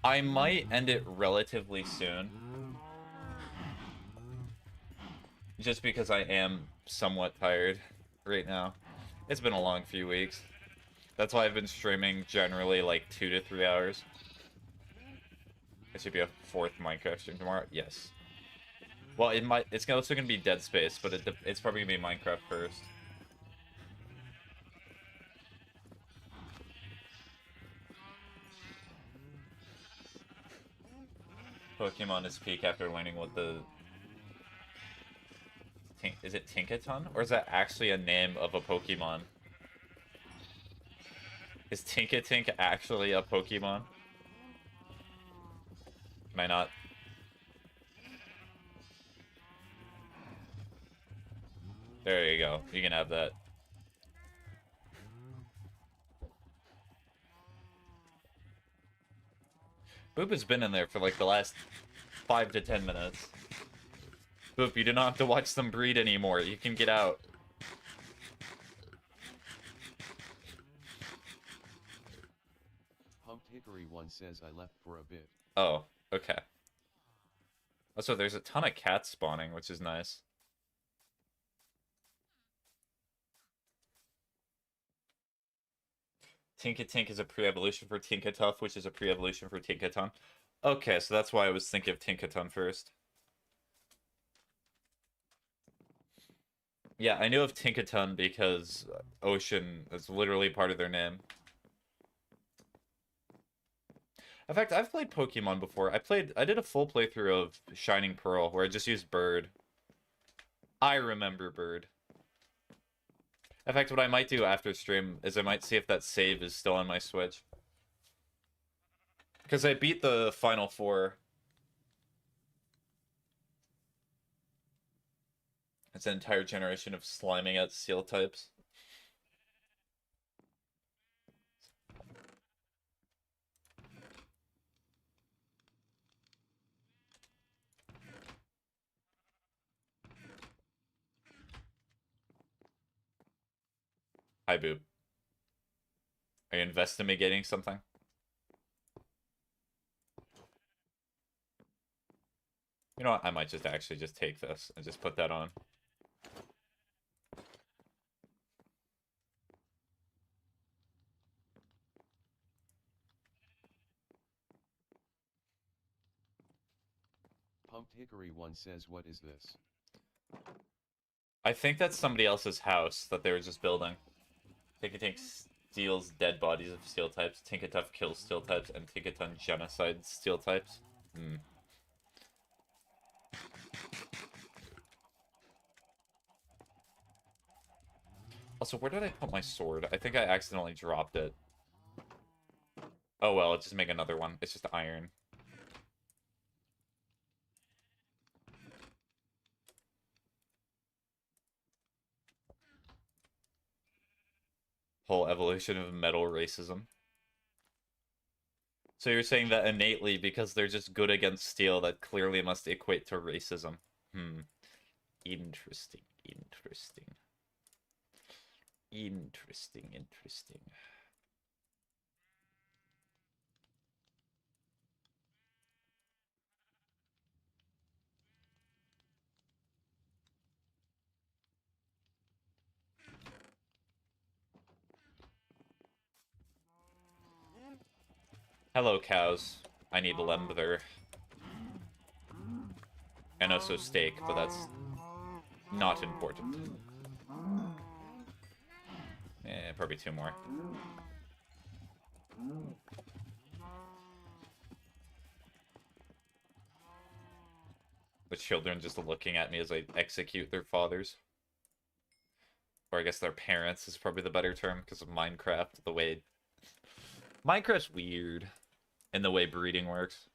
I might end it relatively soon. Just because I am somewhat tired right now. It's been a long few weeks. That's why I've been streaming generally like 2 to 3 hours. It should be a 4th Minecraft stream tomorrow. Yes. Well, it's also gonna be Dead Space, but it's probably gonna be Minecraft first. Pokemon is peak after learning what the... Is it Tinkaton? Or is that actually a name of a Pokemon? Is Tinkatink actually a Pokemon? Can I not? There you go. You can have that. Boop has been in there for like the last 5 to 10 minutes. Boop, you do not have to watch them breed anymore. You can get out. Pumped Hickory 1 says I left for a bit. Oh, okay. Also, there's a ton of cats spawning, which is nice. Tinkatink is a pre-evolution for Tinkatuff, which is a pre-evolution for Tinkaton. Okay, so that's why I was thinking of Tinkaton first. Yeah, I knew of Tinkaton because Ocean is literally part of their name. In fact, I've played Pokemon before. I did a full playthrough of Shining Pearl where I just used Bird. I remember Bird. In fact, what I might do after stream is I might see if that save is still on my Switch. Because I beat the Final Four. It's an entire generation of sliming out Steel types. Hi, Boop. Are you investigating something? You know what? I might just actually just take this and just put that on. Pumped Hickory 1 says what is this? I think that's somebody else's house that they were just building. Tinkatink steals dead bodies of Steel types, Tinkatuff kills Steel types, and Tinkaton genocides Steel types. Hmm. Also, where did I put my sword? I think I accidentally dropped it. Oh well, let's just make another one. It's just iron. Whole evolution of metal racism. So you're saying that innately, because they're just good against steel, that clearly must equate to racism. Hmm. Interesting, interesting. Interesting, interesting. Hello, cows. I need leather. And also steak, but that's not important. Probably 2 more. The children just looking at me as I execute their fathers. Or I guess their parents is probably the better term, because of Minecraft, the way... Minecraft's weird in the way breeding works.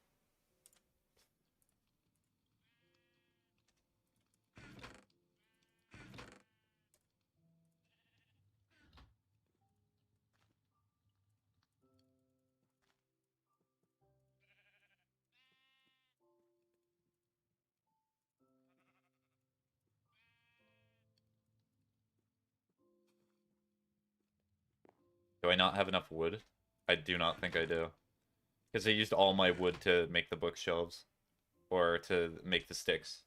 Do I not have enough wood? I do not think I do. Because I used all my wood to make the bookshelves. Or to make the sticks.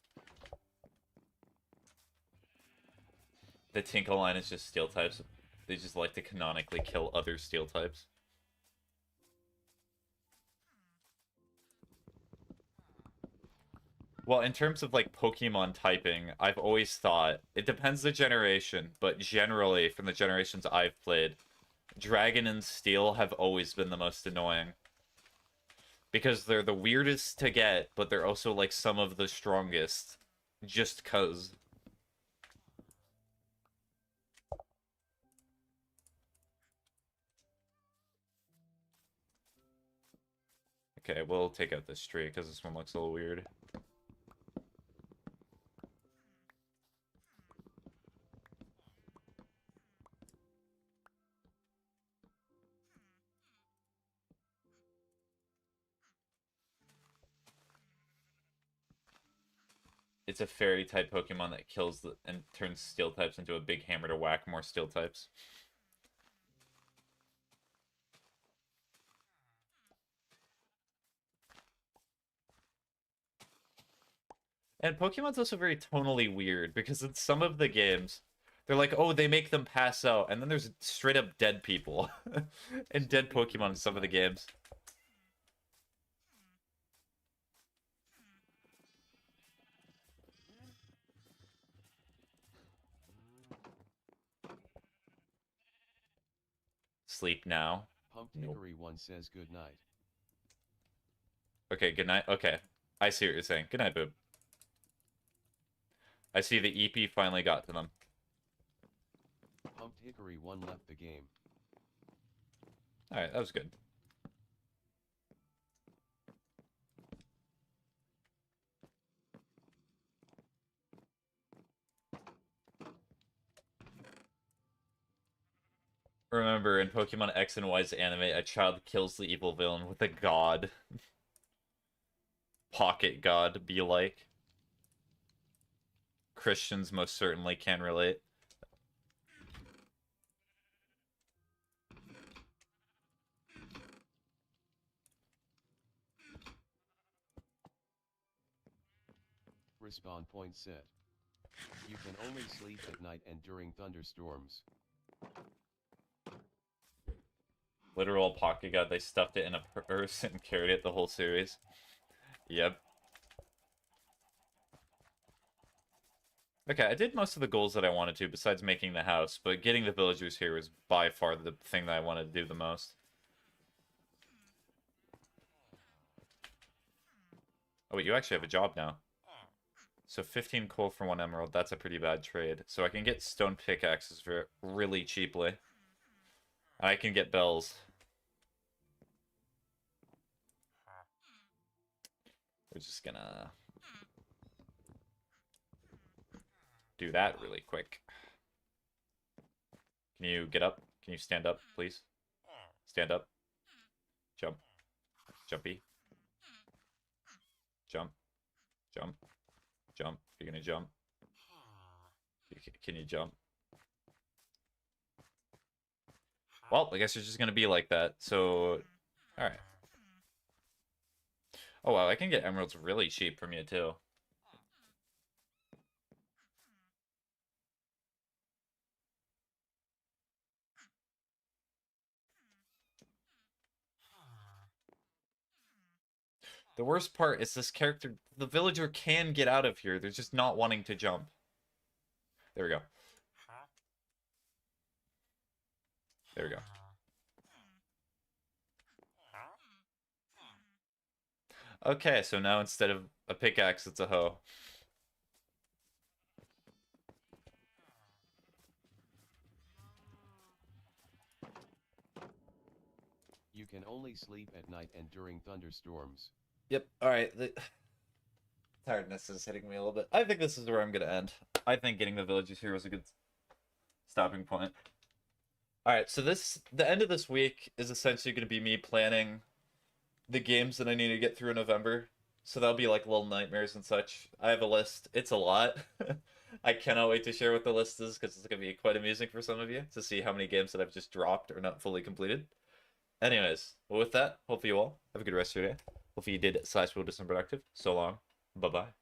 The Tinkle line is just steel types. They just like to canonically kill other steel types. Well, in terms of like Pokemon typing, I've always thought it depends the generation, but generally from the generations I've played, Dragon and Steel have always been the most annoying. Because they're the weirdest to get, but they're also like some of the strongest. Just cuz. Okay, we'll take out this tree because this one looks a little weird. It's a fairy type Pokemon that kills and turns steel types into a big hammer to whack more steel types. And Pokemon's also very tonally weird because in some of the games, they're like, oh, they make them pass out, and then there's straight up dead people and dead Pokemon in some of the games. Sleep now. Pumped Hickory 1 says good night. Okay, good night. Okay, I see what you're saying. Good night, Boob. I see the EP finally got to them. Pumped Hickory 1 left the game. Alright, that was good. Remember, in Pokemon X and Y's anime, a child kills the evil villain with a god. Pocket god, be like. Christians most certainly can relate. Respawn Point said. You can only sleep at night and during thunderstorms. Literal pocket god, they stuffed it in a purse and carried it the whole series. Yep. Okay, I did most of the goals that I wanted to, besides making the house, but getting the villagers here was by far the thing that I wanted to do the most. Oh wait, you actually have a job now. So 15 coal for 1 emerald, that's a pretty bad trade. So I can get stone pickaxes for really cheaply. And I can get bells. We're just gonna do that really quick. Can you get up? Can you stand up, please? Stand up. Jump. Jumpy. Jump. Jump. Jump. You're gonna jump. Can you jump? Well, I guess you're just gonna be like that. So, alright. Oh wow, I can get emeralds really cheap from you too. The worst part is this character, the villager can get out of here. They're just not wanting to jump. There we go. There we go. Okay, so now instead of a pickaxe, it's a hoe. You can only sleep at night and during thunderstorms. Yep, alright. The tiredness is hitting me a little bit. I think this is where I'm going to end. I think getting the villagers here was a good stopping point. Alright, so the end of this week is essentially going to be me planning the games that I need to get through in November. So that'll be like little nightmares and such. I have a list. It's a lot. I cannot wait to share what the list is because it's going to be quite amusing for some of you to see how many games that I've just dropped or not fully completed. Anyways, well, with that, hopefully you all have a good rest of your day. Hopefully you did /will do some productive. So long. Bye-bye.